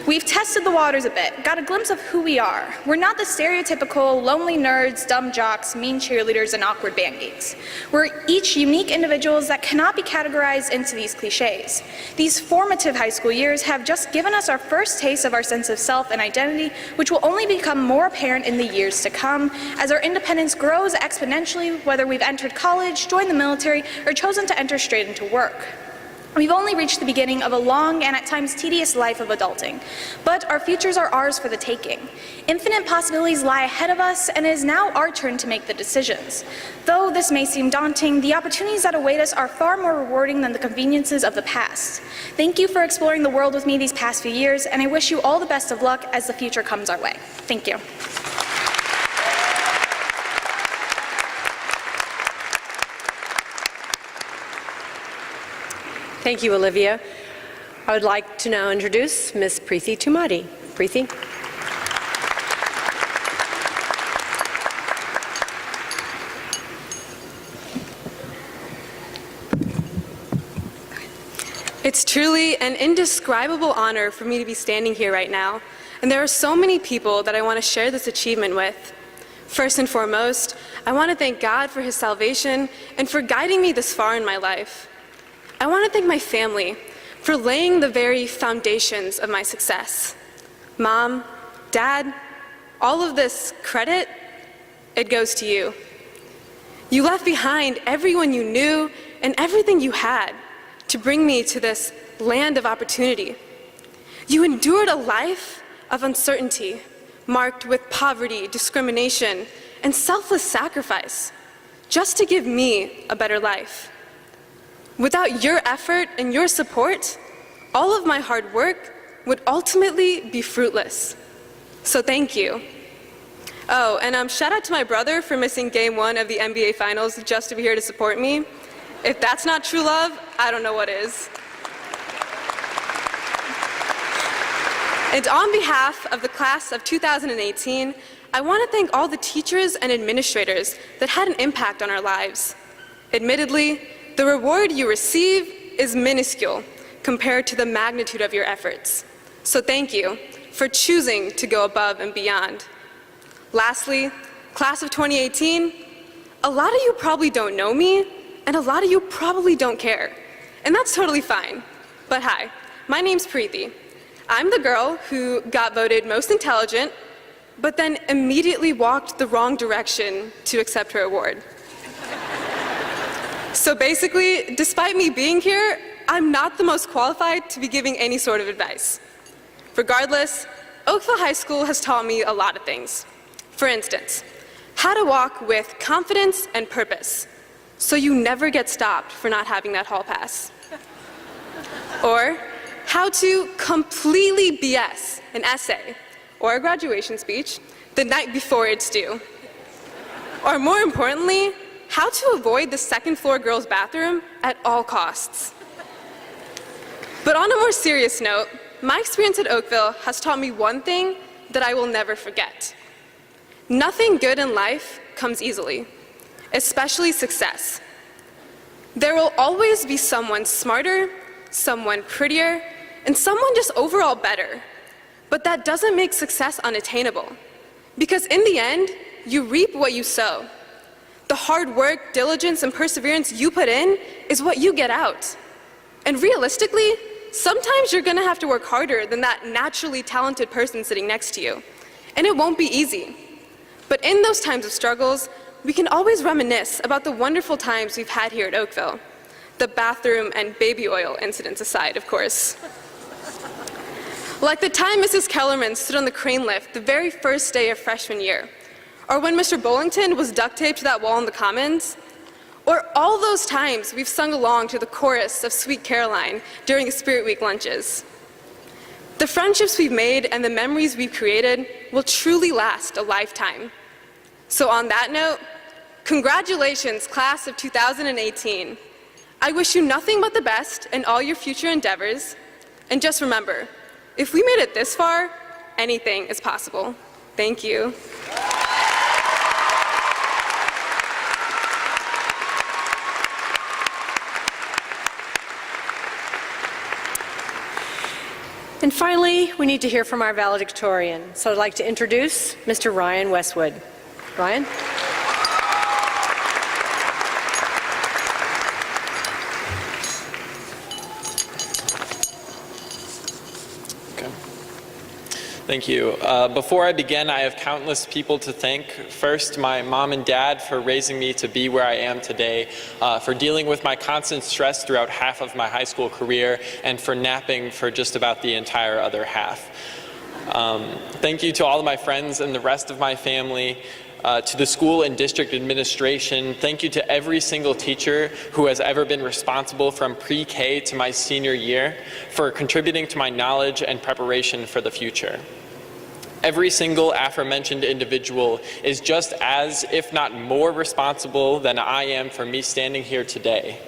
We've tested the waters a bit, got a glimpse of who we are. We're not the stereotypical lonely nerds, dumb jocks, mean cheerleaders, and awkward band geeks. We're each unique individuals that cannot be categorized into these cliches. These formative high school years have just given us our first taste of our sense of self and identity, which will only become more apparent in the years to come as our independence grows exponentially, whether we've entered college, joined the military, or chosen to enter straight into work. We've only reached the beginning of a long and at times tedious life of adulting, but our futures are ours for the taking. Infinite possibilities lie ahead of us, and it is now our turn to make the decisions. Though this may seem daunting, the opportunities that await us are far more rewarding than the conveniences of the past. Thank you for exploring the world with me these past few years, and I wish you all the best of luck as the future comes our way. Thank you. Thank you, Olivia. I would like to now introduce Ms. Preeti Tumati. Preeti. It's truly an indescribable honor for me to be standing here right now, and there are so many people that I want to share this achievement with. First and foremost, I want to thank God for His salvation and for guiding me this far in my life. I want to thank my family for laying the very foundations of my success. Mom, Dad, all of this credit, it goes to you. You left behind everyone you knew and everything you had to bring me to this land of opportunity. You endured a life of uncertainty, marked with poverty, discrimination, and selfless sacrifice, just to give me a better life. Without your effort and your support, all of my hard work would ultimately be fruitless. So thank you. Oh, and shout out to my brother for missing game 1 of the NBA Finals just to be here to support me. If that's not true love, I don't know what is. And on behalf of the class of 2018, I want to thank all the teachers and administrators that had an impact on our lives. Admittedly, the reward you receive is minuscule compared to the magnitude of your efforts. So thank you for choosing to go above and beyond. Lastly, class of 2018, a lot of you probably don't know me, and a lot of you probably don't care. And that's totally fine. But hi, my name's Preeti. I'm the girl who got voted most intelligent, but then immediately walked the wrong direction to accept her award. So basically, despite me being here, I'm not the most qualified to be giving any sort of advice. Regardless, Oakville High School has taught me a lot of things. For instance, how to walk with confidence and purpose, so you never get stopped for not having that hall pass. Or how to completely BS an essay or a graduation speech the night before it's due. Or more importantly, how to avoid the second floor girls' bathroom at all costs. But on a more serious note, my experience at Oakville has taught me one thing that I will never forget. Nothing good in life comes easily, especially success. There will always be someone smarter, someone prettier, and someone just overall better. But that doesn't make success unattainable. Because in the end, you reap what you sow. The hard work, diligence, and perseverance you put in is what you get out. And realistically, sometimes you're gonna have to work harder than that naturally talented person sitting next to you. And it won't be easy. But in those times of struggles, we can always reminisce about the wonderful times we've had here at Oakville. The bathroom and baby oil incidents aside, of course. Like the time Mrs. Kellerman stood on the crane lift the very first day of freshman year, or when Mr. Bullington was duct taped to that wall in the Commons, or all those times we've sung along to the chorus of Sweet Caroline during the Spirit Week lunches. The friendships we've made and the memories we've created will truly last a lifetime. So on that note, congratulations, class of 2018. I wish you nothing but the best in all your future endeavors. And just remember, if we made it this far, anything is possible. Thank you. And finally, we need to hear from our valedictorian. So I'd like to introduce Mr. Ryan Westwood. Ryan? Thank you. Before I begin, I have countless people to thank. First, my mom and dad for raising me to be where I am today, for dealing with my constant stress throughout half of my high school career, and for napping for just about the entire other half. Thank you to all of my friends and the rest of my family, to the school and district administration. Thank you to every single teacher who has ever been responsible from pre-K to my senior year for contributing to my knowledge and preparation for the future. Every single aforementioned individual is just as, if not more, responsible than I am for me standing here today.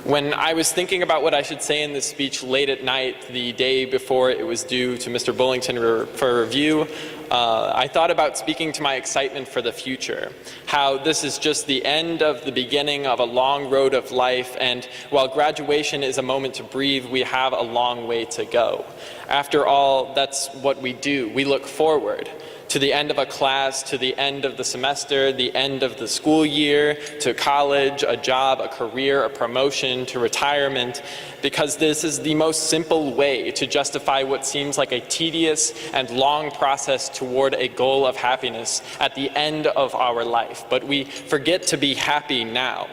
When I was thinking about what I should say in this speech late at night, the day before it was due to Mr. Bullington for review, I thought about speaking to my excitement for the future, how this is just the end of the beginning of a long road of life, and while graduation is a moment to breathe, we have a long way to go. After all, that's what we do. We look forward to the end of a class, to the end of the semester, the end of the school year, to college, a job, a career, a promotion, to retirement, because this is the most simple way to justify what seems like a tedious and long process toward a goal of happiness at the end of our life. But we forget to be happy now.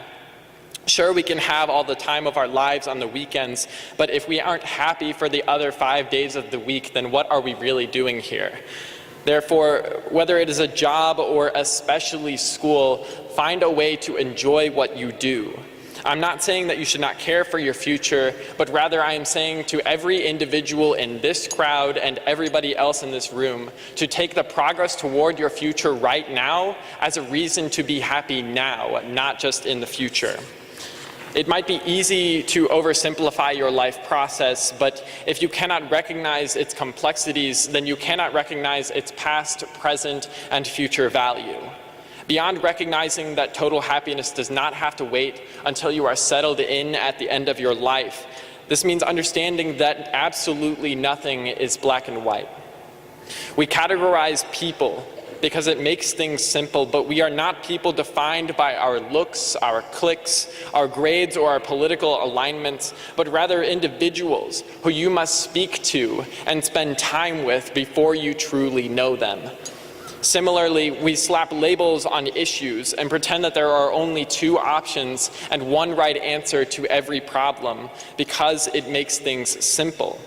Sure, we can have all the time of our lives on the weekends, but if we aren't happy for the other 5 days of the week, then what are we really doing here? Therefore, whether it is a job or especially school, find a way to enjoy what you do. I'm not saying that you should not care for your future, but rather I am saying to every individual in this crowd and everybody else in this room to take the progress toward your future right now as a reason to be happy now, not just in the future. It might be easy to oversimplify your life process, but if you cannot recognize its complexities, then you cannot recognize its past, present, and future value. Beyond recognizing that total happiness does not have to wait until you are settled in at the end of your life, this means understanding that absolutely nothing is black and white. We categorize people because it makes things simple, but we are not people defined by our looks, our cliques, our grades, or our political alignments, but rather individuals who you must speak to and spend time with before you truly know them. Similarly, we slap labels on issues and pretend that there are only two options and one right answer to every problem because it makes things simple.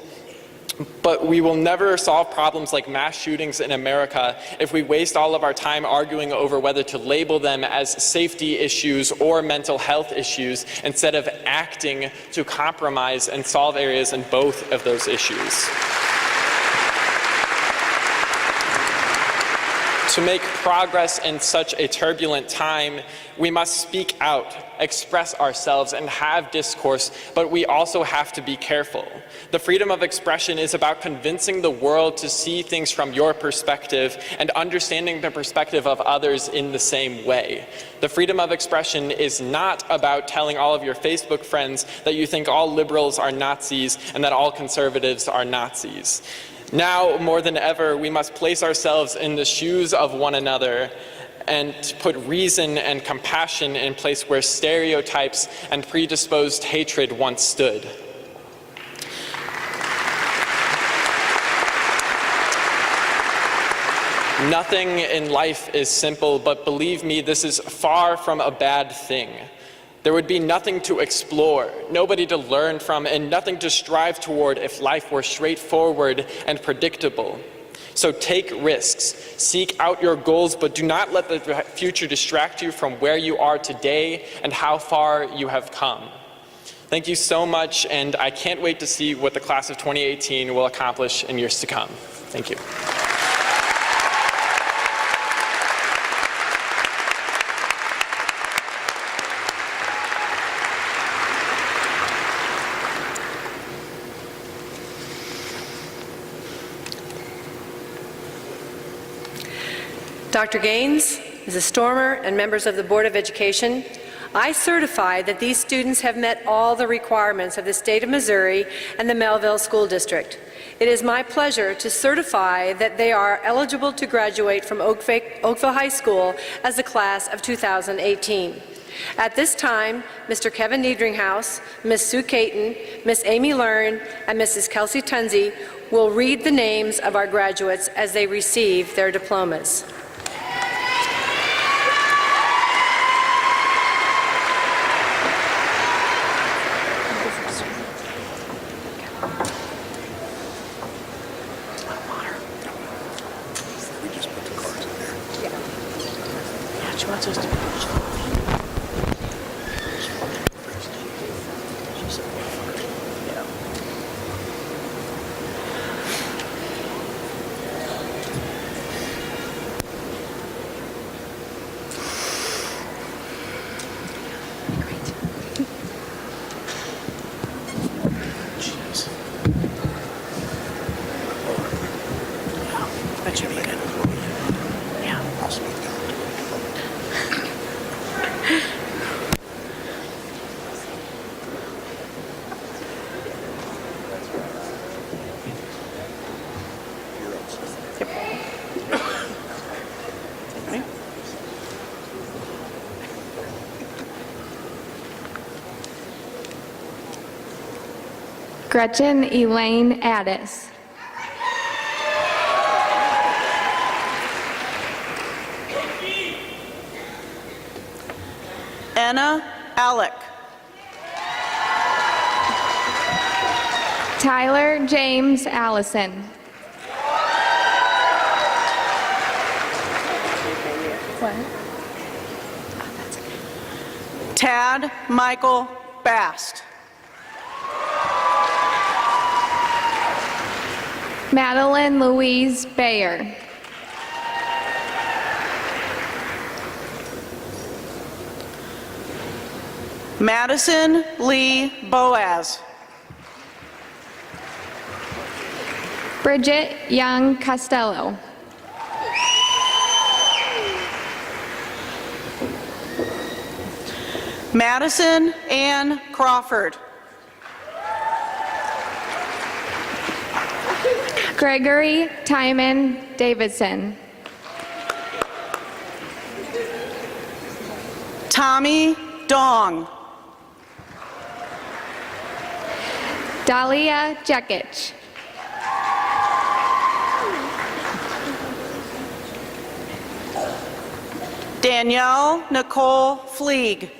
But we will never solve problems like mass shootings in America if we waste all of our time arguing over whether to label them as safety issues or mental health issues instead of acting to compromise and solve areas in both of those issues. To make progress in such a turbulent time, we must speak out, express ourselves, and have discourse, but we also have to be careful. The freedom of expression is about convincing the world to see things from your perspective and understanding the perspective of others in the same way. The freedom of expression is not about telling all of your Facebook friends that you think all liberals are Nazis and that all conservatives are Nazis. Now, more than ever, we must place ourselves in the shoes of one another and put reason and compassion in place where stereotypes and predisposed hatred once stood. Nothing in life is simple, but believe me, this is far from a bad thing. There would be nothing to explore, nobody to learn from, and nothing to strive toward if life were straightforward and predictable. So take risks, seek out your goals, but do not let the future distract you from where you are today and how far you have come. Thank you so much, and I can't wait to see what the class of 2018 will accomplish in years to come. Thank you. Dr. Gaines, Mrs. Stormer, and members of the Board of Education, I certify that these students have met all the requirements of the state of Missouri and the Melville School District. It is my pleasure to certify that they are eligible to graduate from Oakville High School as the class of 2018. At this time, Mr. Kevin Niedringhaus, Ms. Sue Caton, Ms. Amy Learn, and Mrs. Kelsey Tunzi will read the names of our graduates as they receive their diplomas. Gretchen Elaine Addis. Anna Alec. Tyler James Allison. Tad Michael Bast. Madeline Louise Bayer. Madison Lee Boaz. Bridget Young Costello. Madison Ann Crawford. Gregory Timon Davidson. Tommy Dong. Dahlia Jekic. Danielle Nicole Fleeg.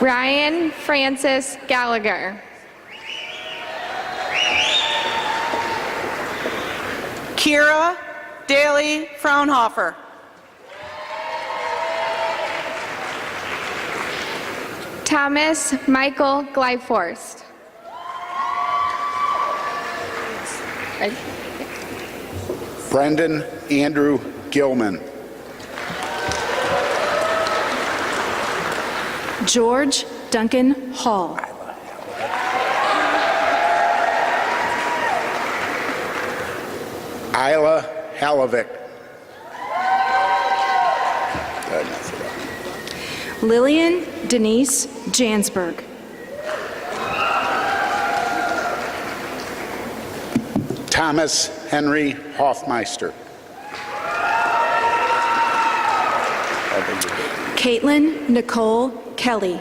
Ryan Francis Gallagher. Kira Daly Fraunhofer. Thomas Michael Glyforst. Brendan Andrew Gilman. George Duncan Hall. Isla Halovic. Lillian Denise Jansberg. Thomas Henry Hoffmeister. Caitlin Nicole Kelly.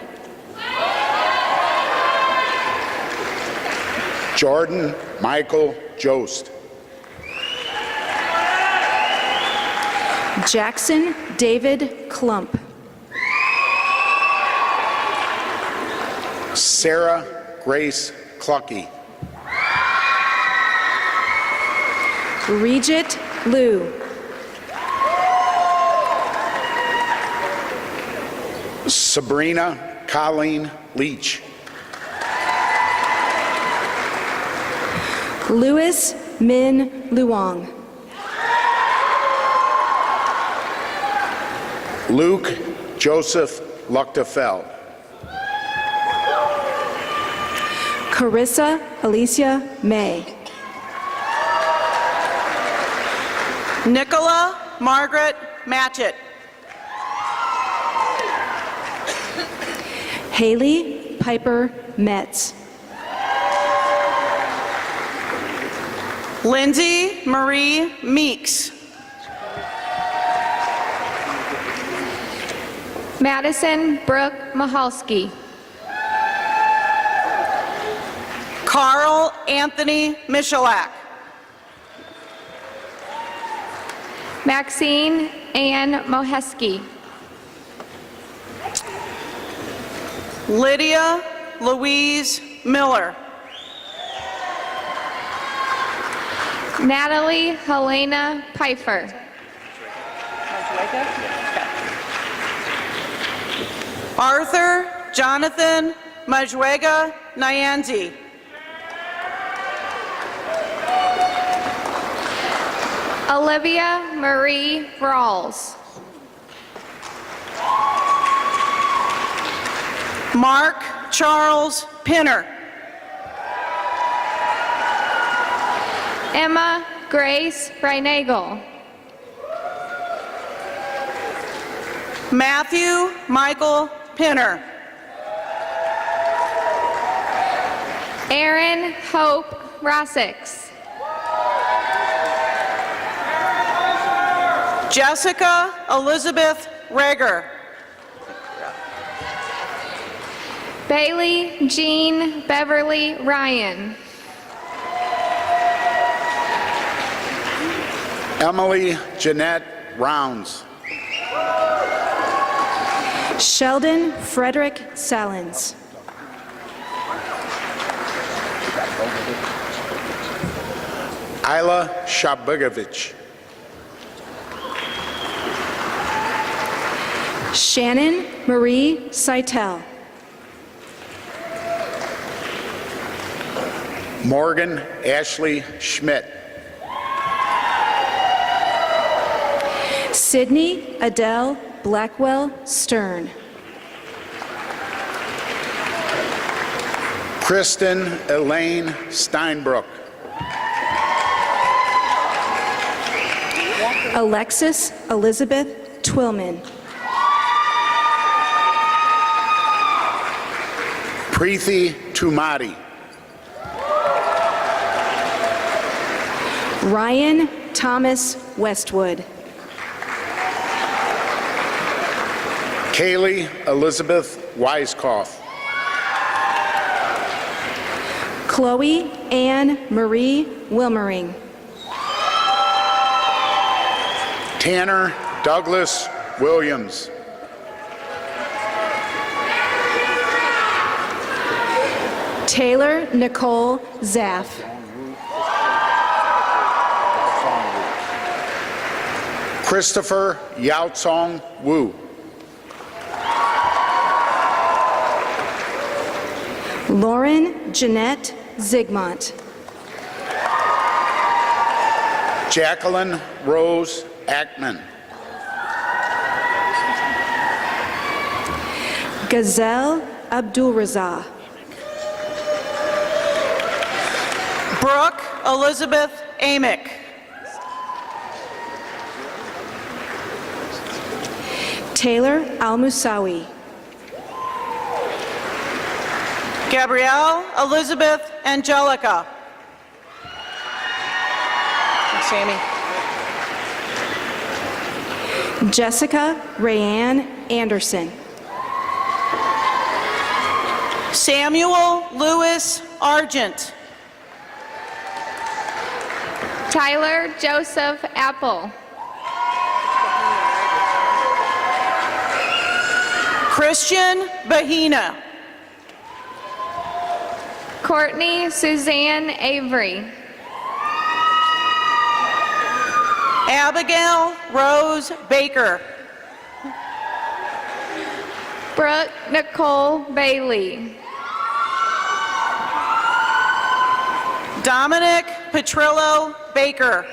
Jordan Michael Jost. Jackson David Klump. Sarah Grace Clucky. Regit Liu. Sabrina Colleen Leach. Louis Min Luong. Luke Joseph Luchtefeld. Carissa Alicia May. Nicola Margaret Matchett. Haley Piper Metz. Lindsay Marie Meeks. Madison Brooke Mahalski. Carl Anthony Michalak. Maxine Ann Moheski. Lydia Louise Miller. Natalie Helena Pfeiffer. Arthur Jonathan Majwega Nyanzi. Olivia Marie Rawls. Mark Charles Pinner. Emma Grace Reinagel. Matthew Michael Pinner. Erin Hope Rossix. Jessica Elizabeth Rager. Bailey Jean Beverly Ryan. Emily Jeanette Rounds. Sheldon Frederick Salins. Isla Shabugovich. Shannon Marie Seitel. Morgan Ashley Schmidt. Sydney Adele Blackwell Stern. Kristen Elaine Steinbrook. Alexis Elizabeth Twillman. Preeti Tumati. Ryan Thomas Westwood. Kaylee Elizabeth Weiskopf. Chloe Ann Marie Wilmering. Tanner Douglas Williams. Taylor Nicole Zaff. Christopher Yaotsong Wu. Lauren Jeanette Zigmont. Jacqueline Rose Ackman. Gazelle Abdulrazak. Brooke Elizabeth Amick. Taylor Al-Musawi. Gabrielle Elizabeth Angelica. Thanks, Sammy. Jessica Rayanne Anderson. Samuel Lewis Argent. Tyler Joseph Apple. Christian Bahina. Courtney Suzanne Avery. Abigail Rose Baker. Brooke Nicole Bailey. Dominic Petrillo Baker.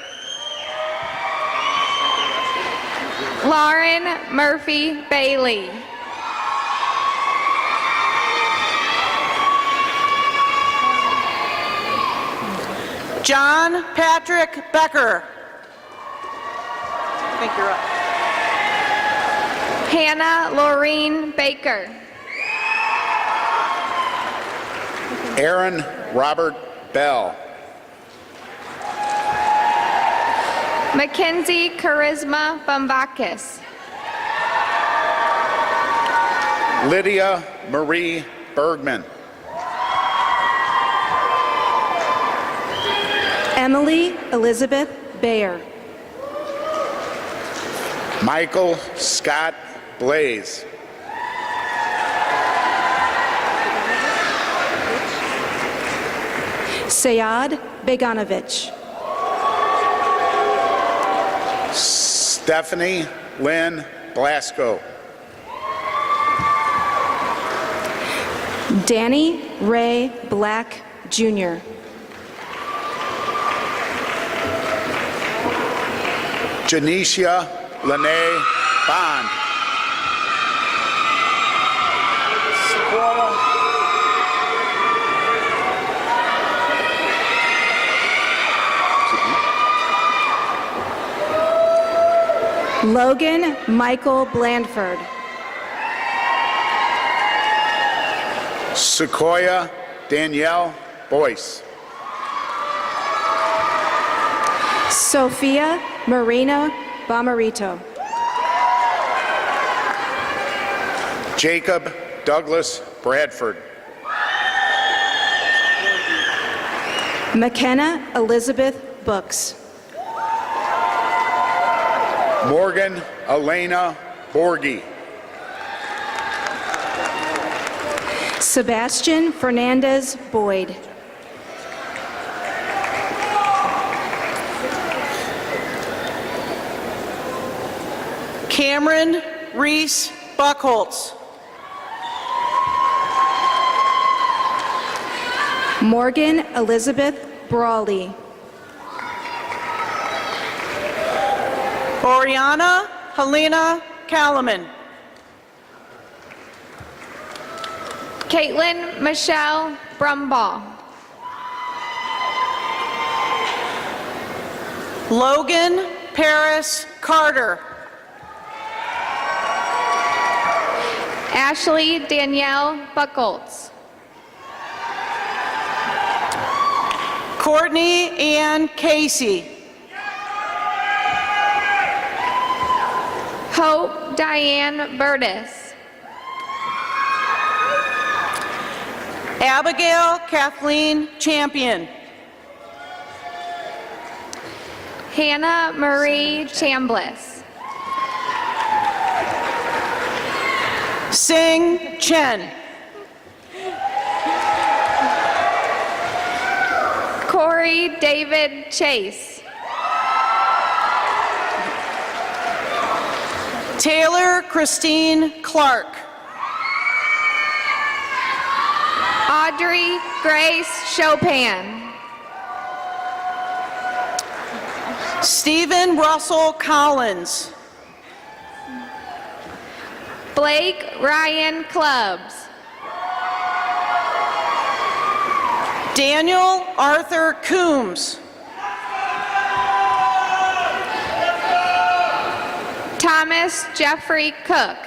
Lauren Murphy Bailey. John Patrick Becker. I think you're up. Hannah Laureen Baker. Aaron Robert Bell. Mackenzie Charisma Bombakis. Lydia Marie Bergman. Emily Elizabeth Bayer. Michael Scott Blaze. Sayad Beganovich. Stephanie Lynn Blasco. Danny Ray Black Jr. Janicia Lene Bond. Logan Michael Blandford. Sequoia Danielle Boyce. Sophia Marina Bomarito. Jacob Douglas Bradford. McKenna Elizabeth Books. Morgan Elena Borghi. Sebastian Fernandez Boyd. Cameron Reese Buckholtz. Morgan Elizabeth Brawley. Oriana Helena Kalaman. Caitlin Michelle Brumbaugh. Logan Paris Carter. Ashley Danielle Buckholtz. Courtney Ann Casey. Hope Diane Burtis. Abigail Kathleen Champion. Hannah Marie Chambliss. Sing Chen. Corey David Chase. Taylor Christine Clark. Audrey Grace Chopin. Stephen Russell Collins. Blake Ryan Clubs. Daniel Arthur Coombs. Thomas Jeffrey Cook.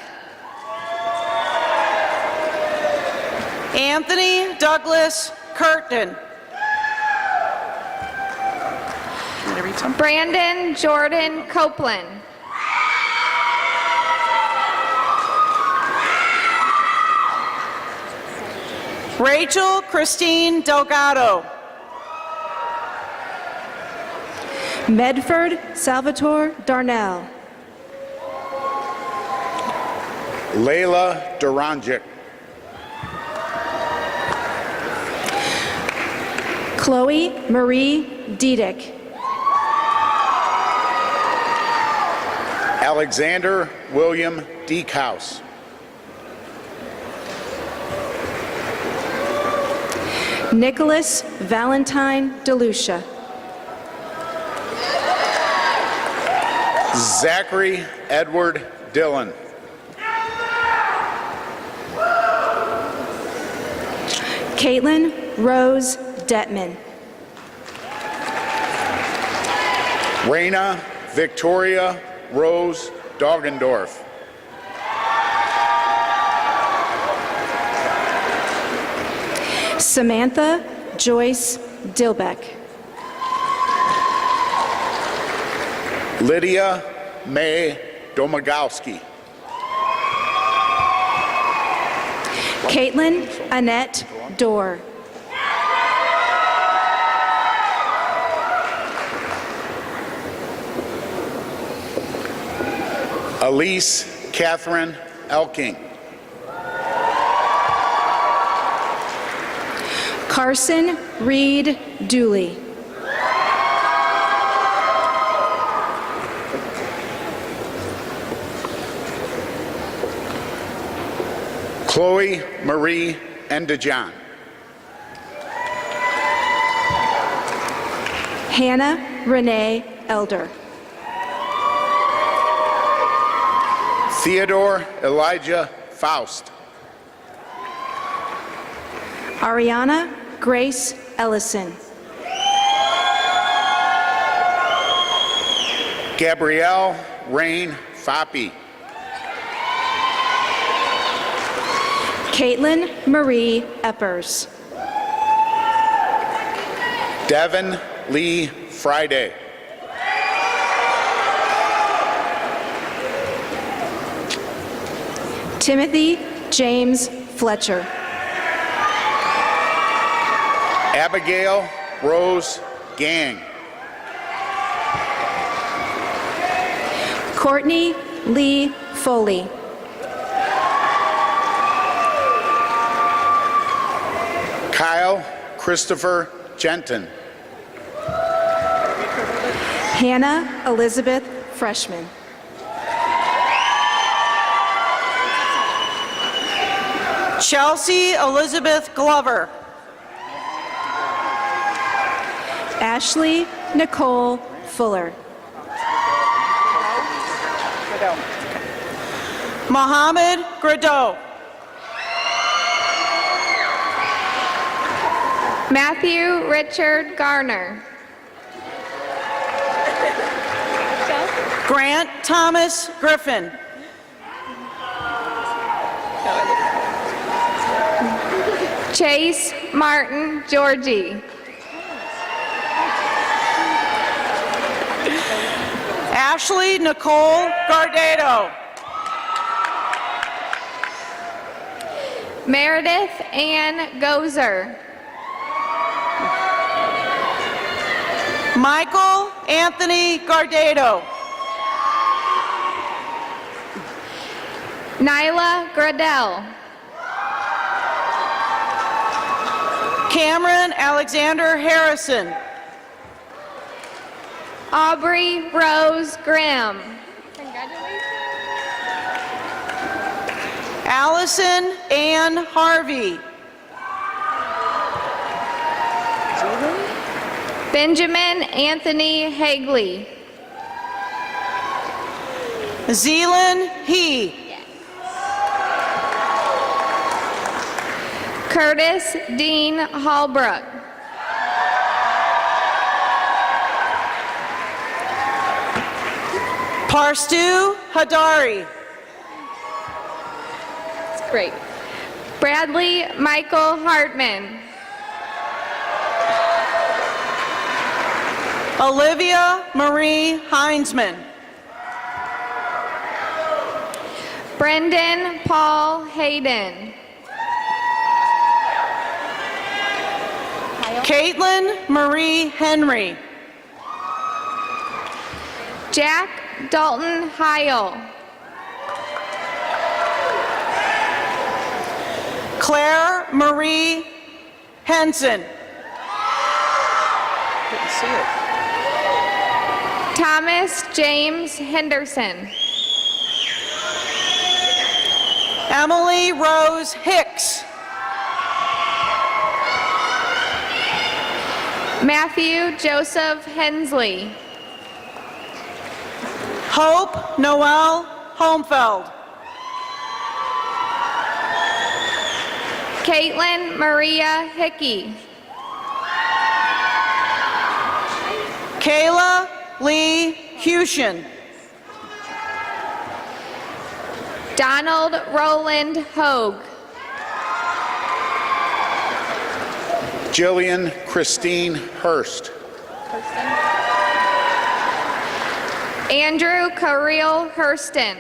Anthony Douglas Curtin. Brandon Jordan Copeland. Rachel Christine Delgado. Medford Salvatore Darnell. Layla Duranjic. Chloe Marie Diedick. Alexander William Deekhouse. Nicholas Valentine DeLucia. Zachary Edward Dillon. Caitlin Rose Detman. Raina Victoria Rose Doggendorf. Samantha Joyce Dilbeck. Lydia May Domagowski. Caitlin Annette Dorr. Elise Catherine Elking. Carson Reed Dooley. Chloe Marie Endejohn. Hannah Renee Elder. Theodore Elijah Faust. Ariana Grace Ellison. Gabrielle Rain Foppi. Caitlin Marie Eppers. Devin Lee Friday. Timothy James Fletcher. Abigail Rose Gang. Courtney Lee Foley. Kyle Christopher Jenton. Hannah Elizabeth Freshman. Chelsea Elizabeth Glover. Ashley Nicole Fuller. Mohammed Grado. Matthew Richard Garner. Grant Thomas Griffin. Chase Martin Georgie. Ashley Nicole Gardado. Meredith Ann Gozer. Michael Anthony Gardado. Nyla Gradell. Cameron Alexander Harrison. Aubrey Rose Grimm. Allison Ann Harvey. Benjamin Anthony Hagley. Zealand He. Curtis Dean Hallbrook. Parstu Hadari. That's great. Bradley Michael Hartman. Olivia Marie Heinzman. Brendan Paul Hayden. Caitlin Marie Henry. Jack Dalton Heil. Claire Marie Henson. Didn't see it. Thomas James Henderson. Emily Rose Hicks. Matthew Joseph Hensley. Hope Noel Homefeld. Caitlin Maria Hickey. Kayla Lee Hushin. Donald Roland Hogue. Jillian Christine Hurst. Andrew Careel Hurston.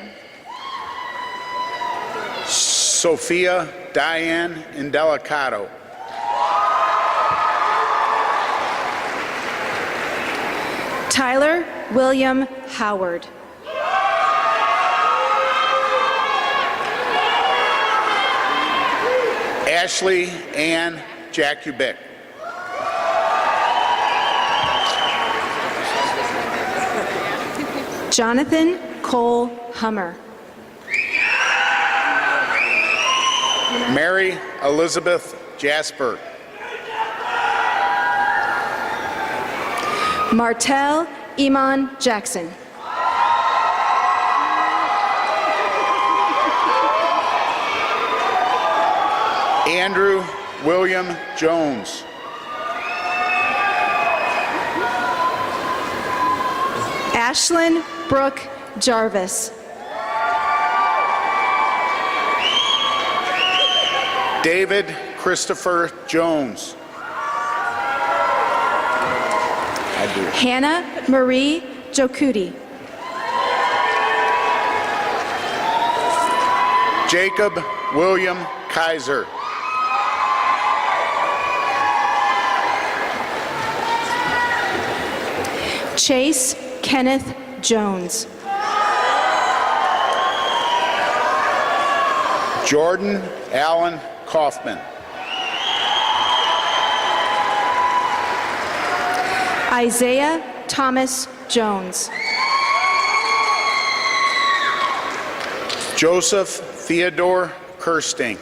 Sophia Diane Indelicato. Tyler William Howard. Ashley Ann Jakubik. Jonathan Cole Hummer. Mary Elizabeth Jasper. Martell Iman Jackson. Andrew William Jones. Ashlyn Brooke Jarvis. David Christopher Jones. I do. Hannah Marie Jokudi. Jacob William Kaiser. Chase Kenneth Jones. Jordan Allen Kaufman. Isaiah Thomas Jones. Joseph Theodore Kirsting.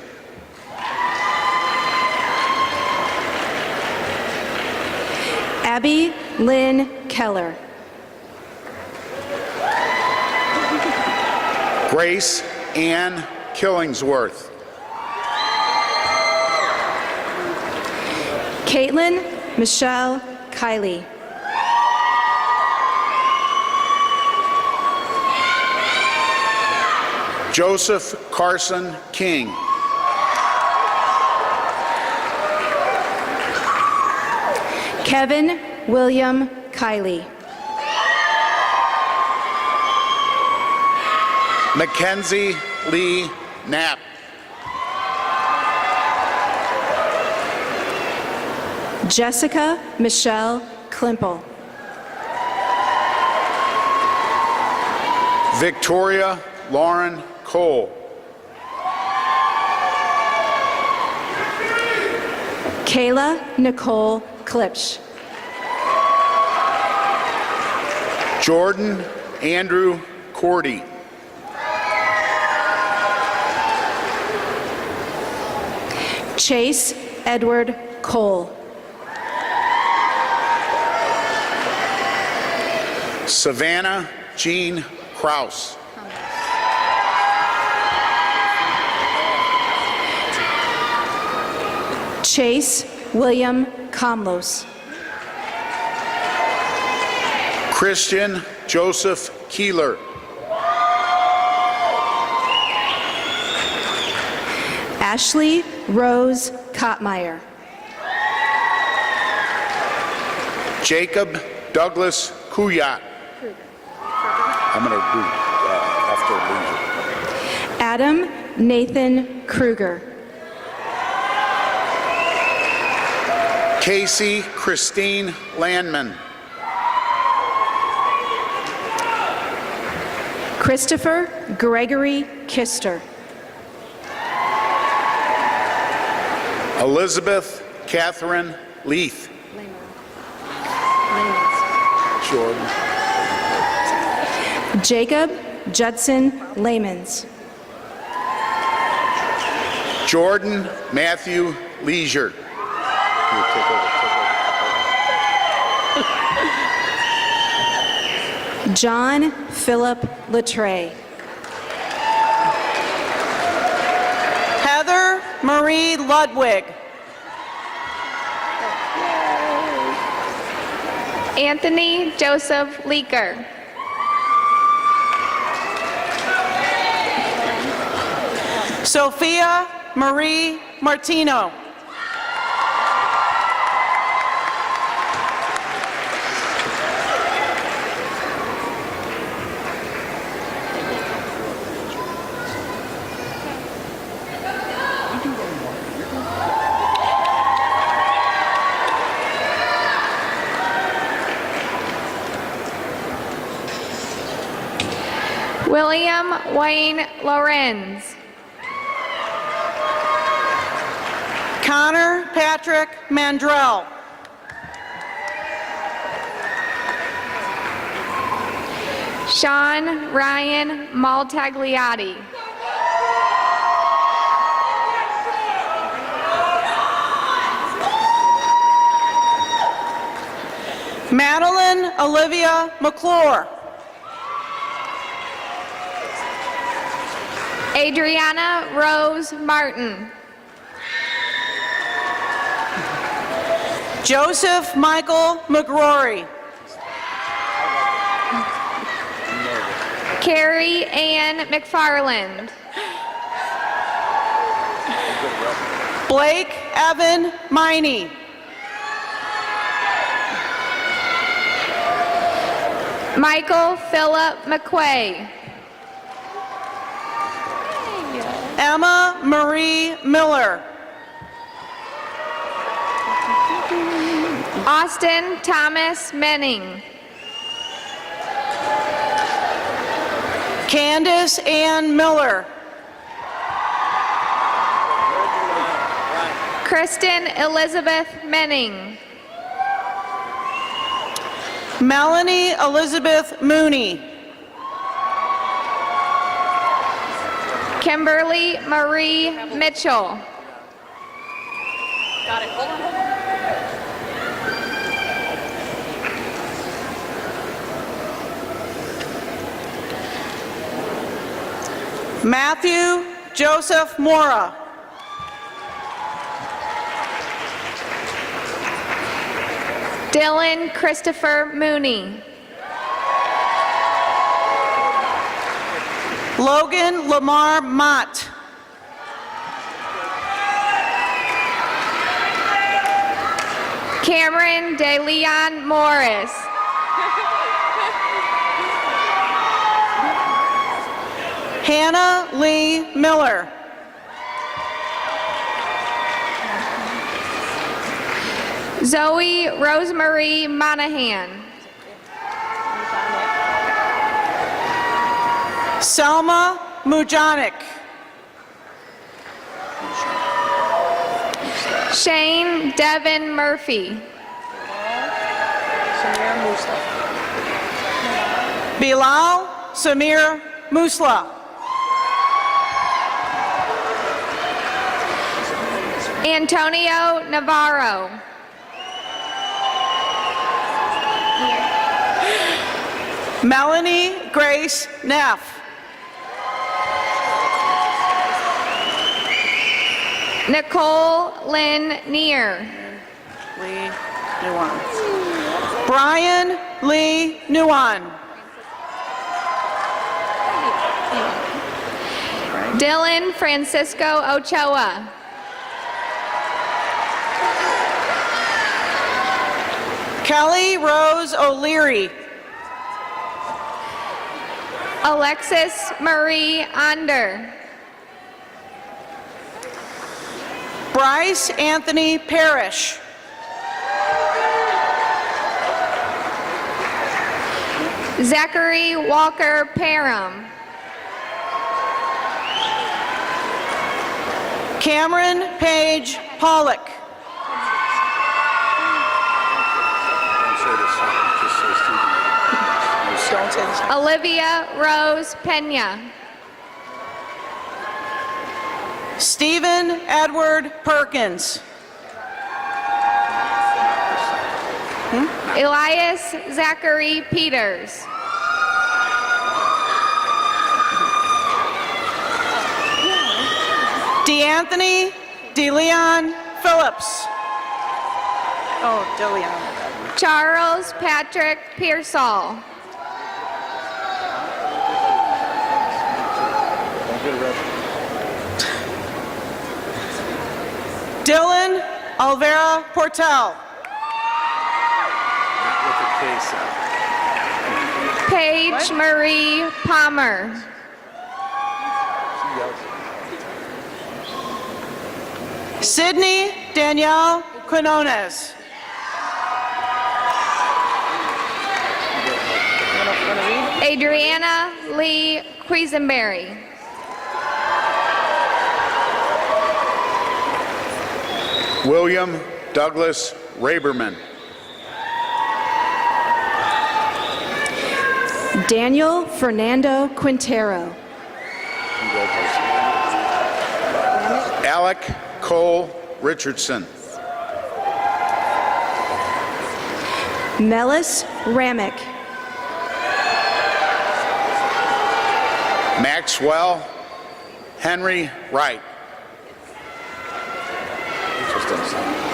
Abby Lynn Keller. Grace Ann Killingsworth. Caitlin Michelle Kiley. Joseph Carson King. Kevin William Kiley. Mackenzie Lee Knapp. Jessica Michelle Klimple. Victoria Lauren Cole. Kayla Nicole Klipsch. Jordan Andrew Cordy. Chase Edward Cole. Savannah Jean Kraus. Chase William Comlos. Christian Joseph Keeler. Ashley Rose Kottmeyer. Jacob Douglas Kuyat. I'm going to do after leisure. Adam Nathan Kruger. Casey Christine Landman. Christopher Gregory Kister. Elizabeth Catherine Leith. Jordan. Jacob Judson Lamans. Jordan Matthew Leisure. John Philip Latre. Heather Marie Ludwig. Anthony Joseph Leaker. Sophia Marie Martino. William Wayne Lorenz. Connor Patrick Mandrell. Sean Ryan Maltagliati. Madeline Olivia McClure. Adriana Rose Martin. Joseph Michael McRory. Carrie Ann McFarland. Blake Evan Miney. Michael Philip McQuay. Emma Marie Miller. Austin Thomas Menning. Candace Ann Miller. Kristen Elizabeth Menning. Melanie Elizabeth Mooney. Kimberly Marie Mitchell. Matthew Joseph Mora. Dylan Christopher Mooney. Logan Lamar Mott. Cameron De Leon Morris. Hannah Lee Miller. Zoe Rosemarie Monahan. Selma Mujanic. Shane Devin Murphy. Bilal Samir Musla. Antonio Navarro. Melanie Grace Neff. Nicole Lynn Neer. Lee Nuan. Brian Lee Nuan. Dylan Francisco Ochoa. Kelly Rose O'Leary. Alexis Marie Onder. Bryce Anthony Parrish. Zachary Walker Parham. Cameron Page Pollock. Olivia Rose Pena. Stephen Edward Perkins. Elias Zachary Peters. DeAnthony DeLeon Phillips. Oh, DeLeon. Charles Patrick Pearsall. Dylan Alvera Portel. Paige Marie Palmer. Sydney Danielle Quinones. Adriana Lee Quisenberry. William Douglas Raberman. Daniel Fernando Quintero. Alec Cole Richardson. Melis Ramick. Maxwell Henry Wright.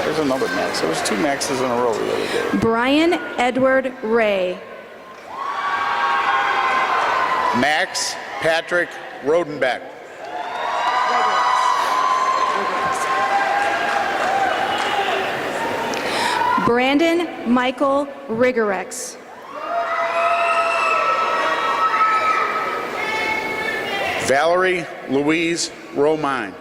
There's another Max. There was 2 Maxes in a row the other day. Brian Edward Ray. Max Patrick Rodenbeck. Brandon Michael Rigorex. Valerie Louise Romine.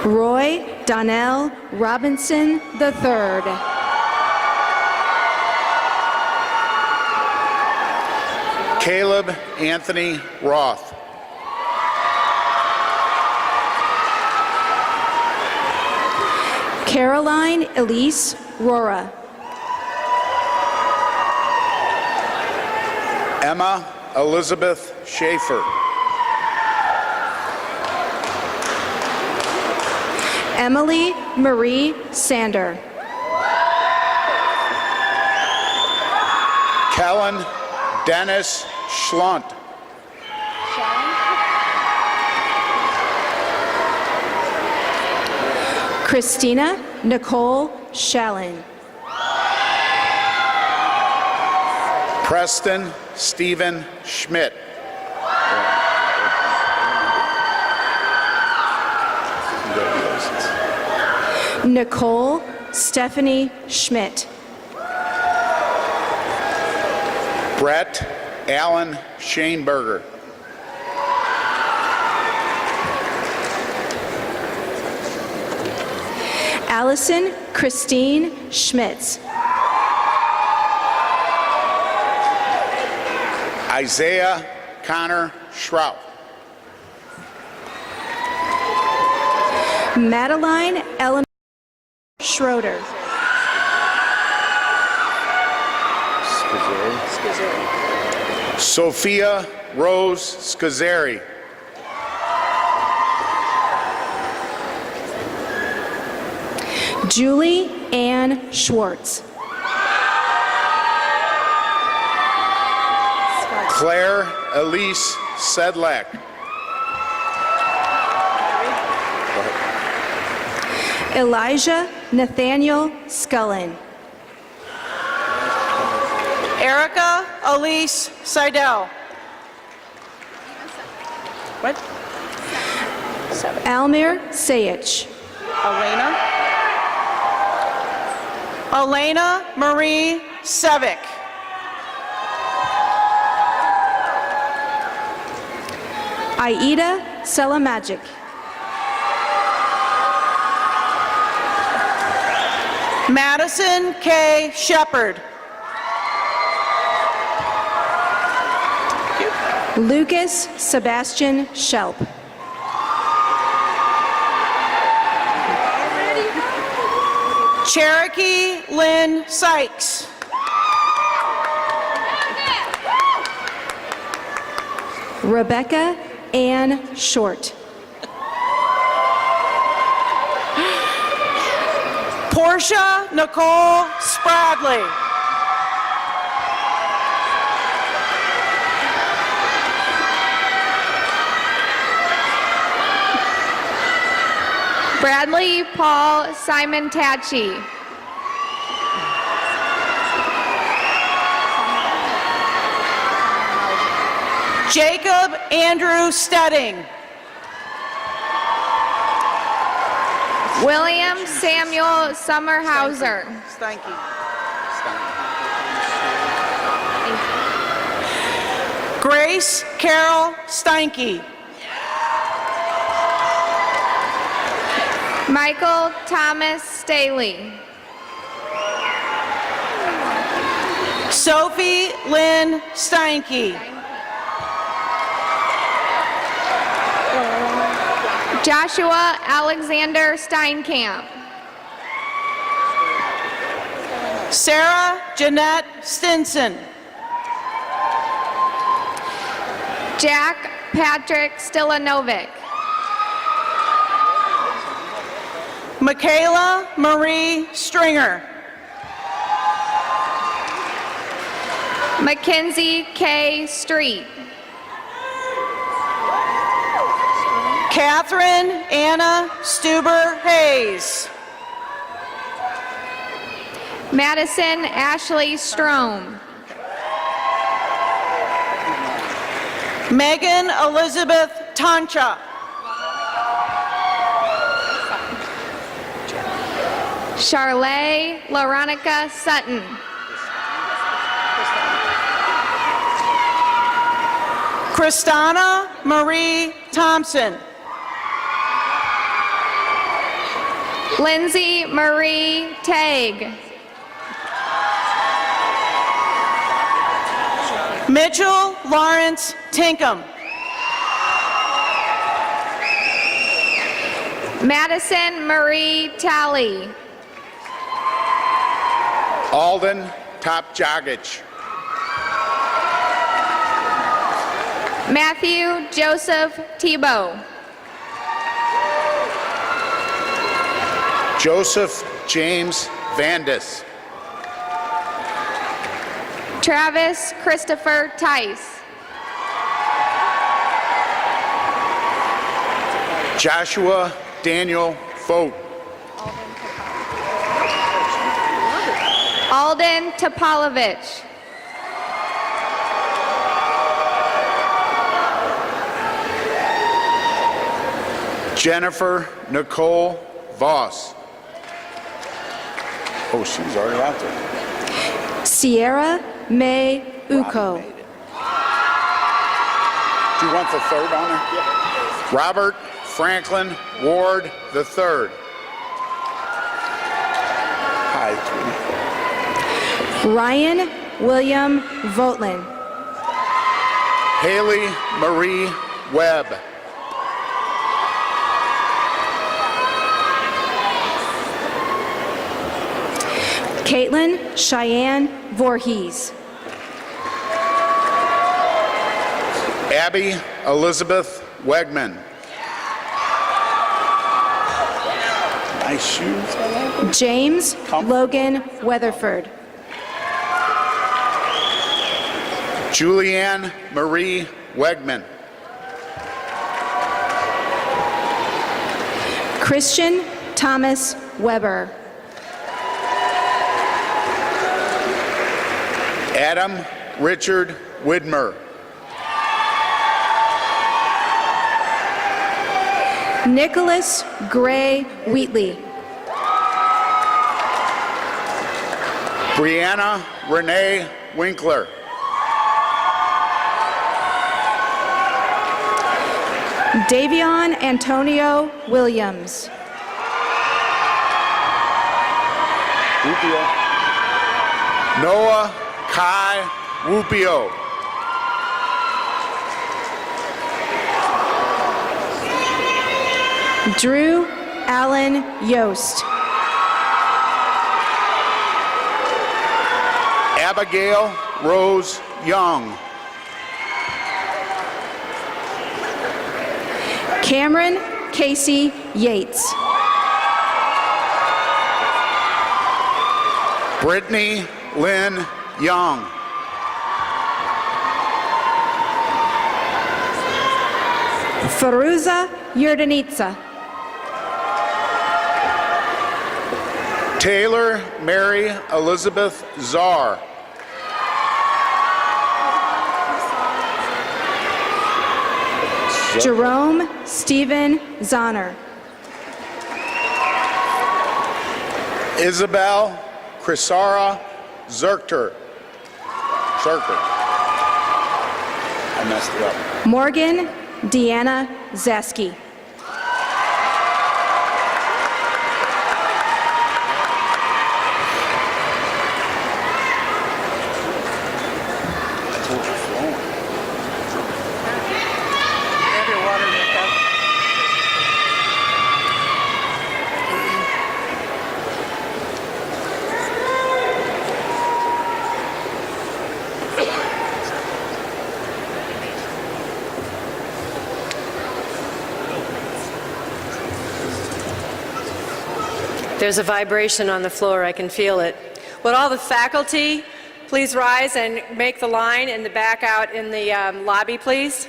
Roy Donnell Robinson III. Caleb Anthony Roth. Caroline Elise Rora. Emma Elizabeth Schaefer. Emily Marie Sander. Kellen Dennis Schlunt. Christina Nicole Shallon. Preston Stephen Schmidt. Nicole Stephanie Schmidt. Brett Allen Shaneberger. Allison Christine Schmitz. Isaiah Connor Schrout. Madeline Ellen Schroeder. Sophia Rose Scazzeri. Julie Ann Schwartz. Claire Elise Sedlak. Elijah Nathaniel Scullin. Erica Elise Seidel. What? Almir Sayich. Elena Marie Sevick. Aida Selamagic. Madison K. Shepard. Lucas Sebastian Shelp. Cherokee Lynn Sykes. Rebecca Ann Short. Portia Nicole Spradley. Bradley Paul Simon Tachi. Jacob Andrew Stedding. William Samuel Summerhauser. Stanky. Grace Carol Steinke. Michael Thomas Staley. Sophie Lynn Steinke. Joshua Alexander Steinkamp. Sarah Jeanette Stinson. Jack Patrick Stilanovic. Michaela Marie Stringer. Mackenzie K. Street. Catherine Anna Stuber Hayes. Madison Ashley Strome. Megan Elizabeth Tancha. Charlay Laronica Sutton. Kristana Marie Thompson. Lindsay Marie Tagg. Mitchell Lawrence Tinkham. Madison Marie Talley. Alden Topjagic. Matthew Joseph Tebow. Joseph James Vandis. Travis Christopher Tice. Joshua Daniel Fote. Alden Topolovich. Jennifer Nicole Voss. Oh, she's already out there. Sierra May Uko. Do you want the third on there? Yeah. Robert Franklin Ward III. Hi, sweetie. Ryan William Votlin. Haley Marie Webb. Caitlin Cheyenne Voorhees. Abby Elizabeth Wegman. Nice shoes. I like them. James Logan Weatherford. Julianne Marie Wegman. Christian Thomas Weber. Adam Richard Widmer. Nicholas Gray Wheatley. Brianna Renee Winkler. Davion Antonio Williams. Rupio. Noah Kai Wupio. Drew Allen Yost. Abigail Rose Young. Cameron Casey Yates. Brittany Lynn Young. Feruza Yurdanitsa. Taylor Mary Elizabeth Czar. Jerome Stephen Zonner. Isabel Crisara Zerker. I messed it up. Morgan Deanna Zaski. I told you flowing. There's a vibration on the floor. I can feel it. Would all the faculty please rise and make the line in the back out in the lobby, please?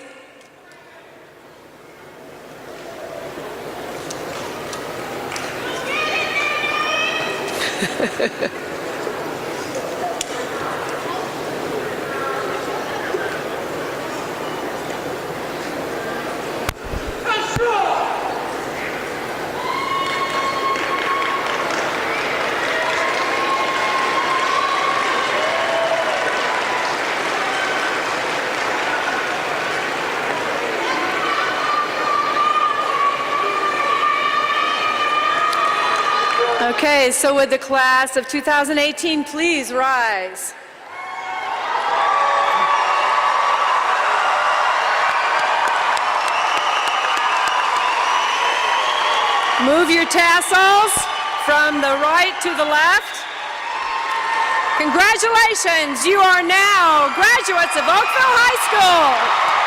Okay, so would the class of 2018 please rise? Move your tassels from the right to the left. Congratulations, you are now graduates of Oakville High School.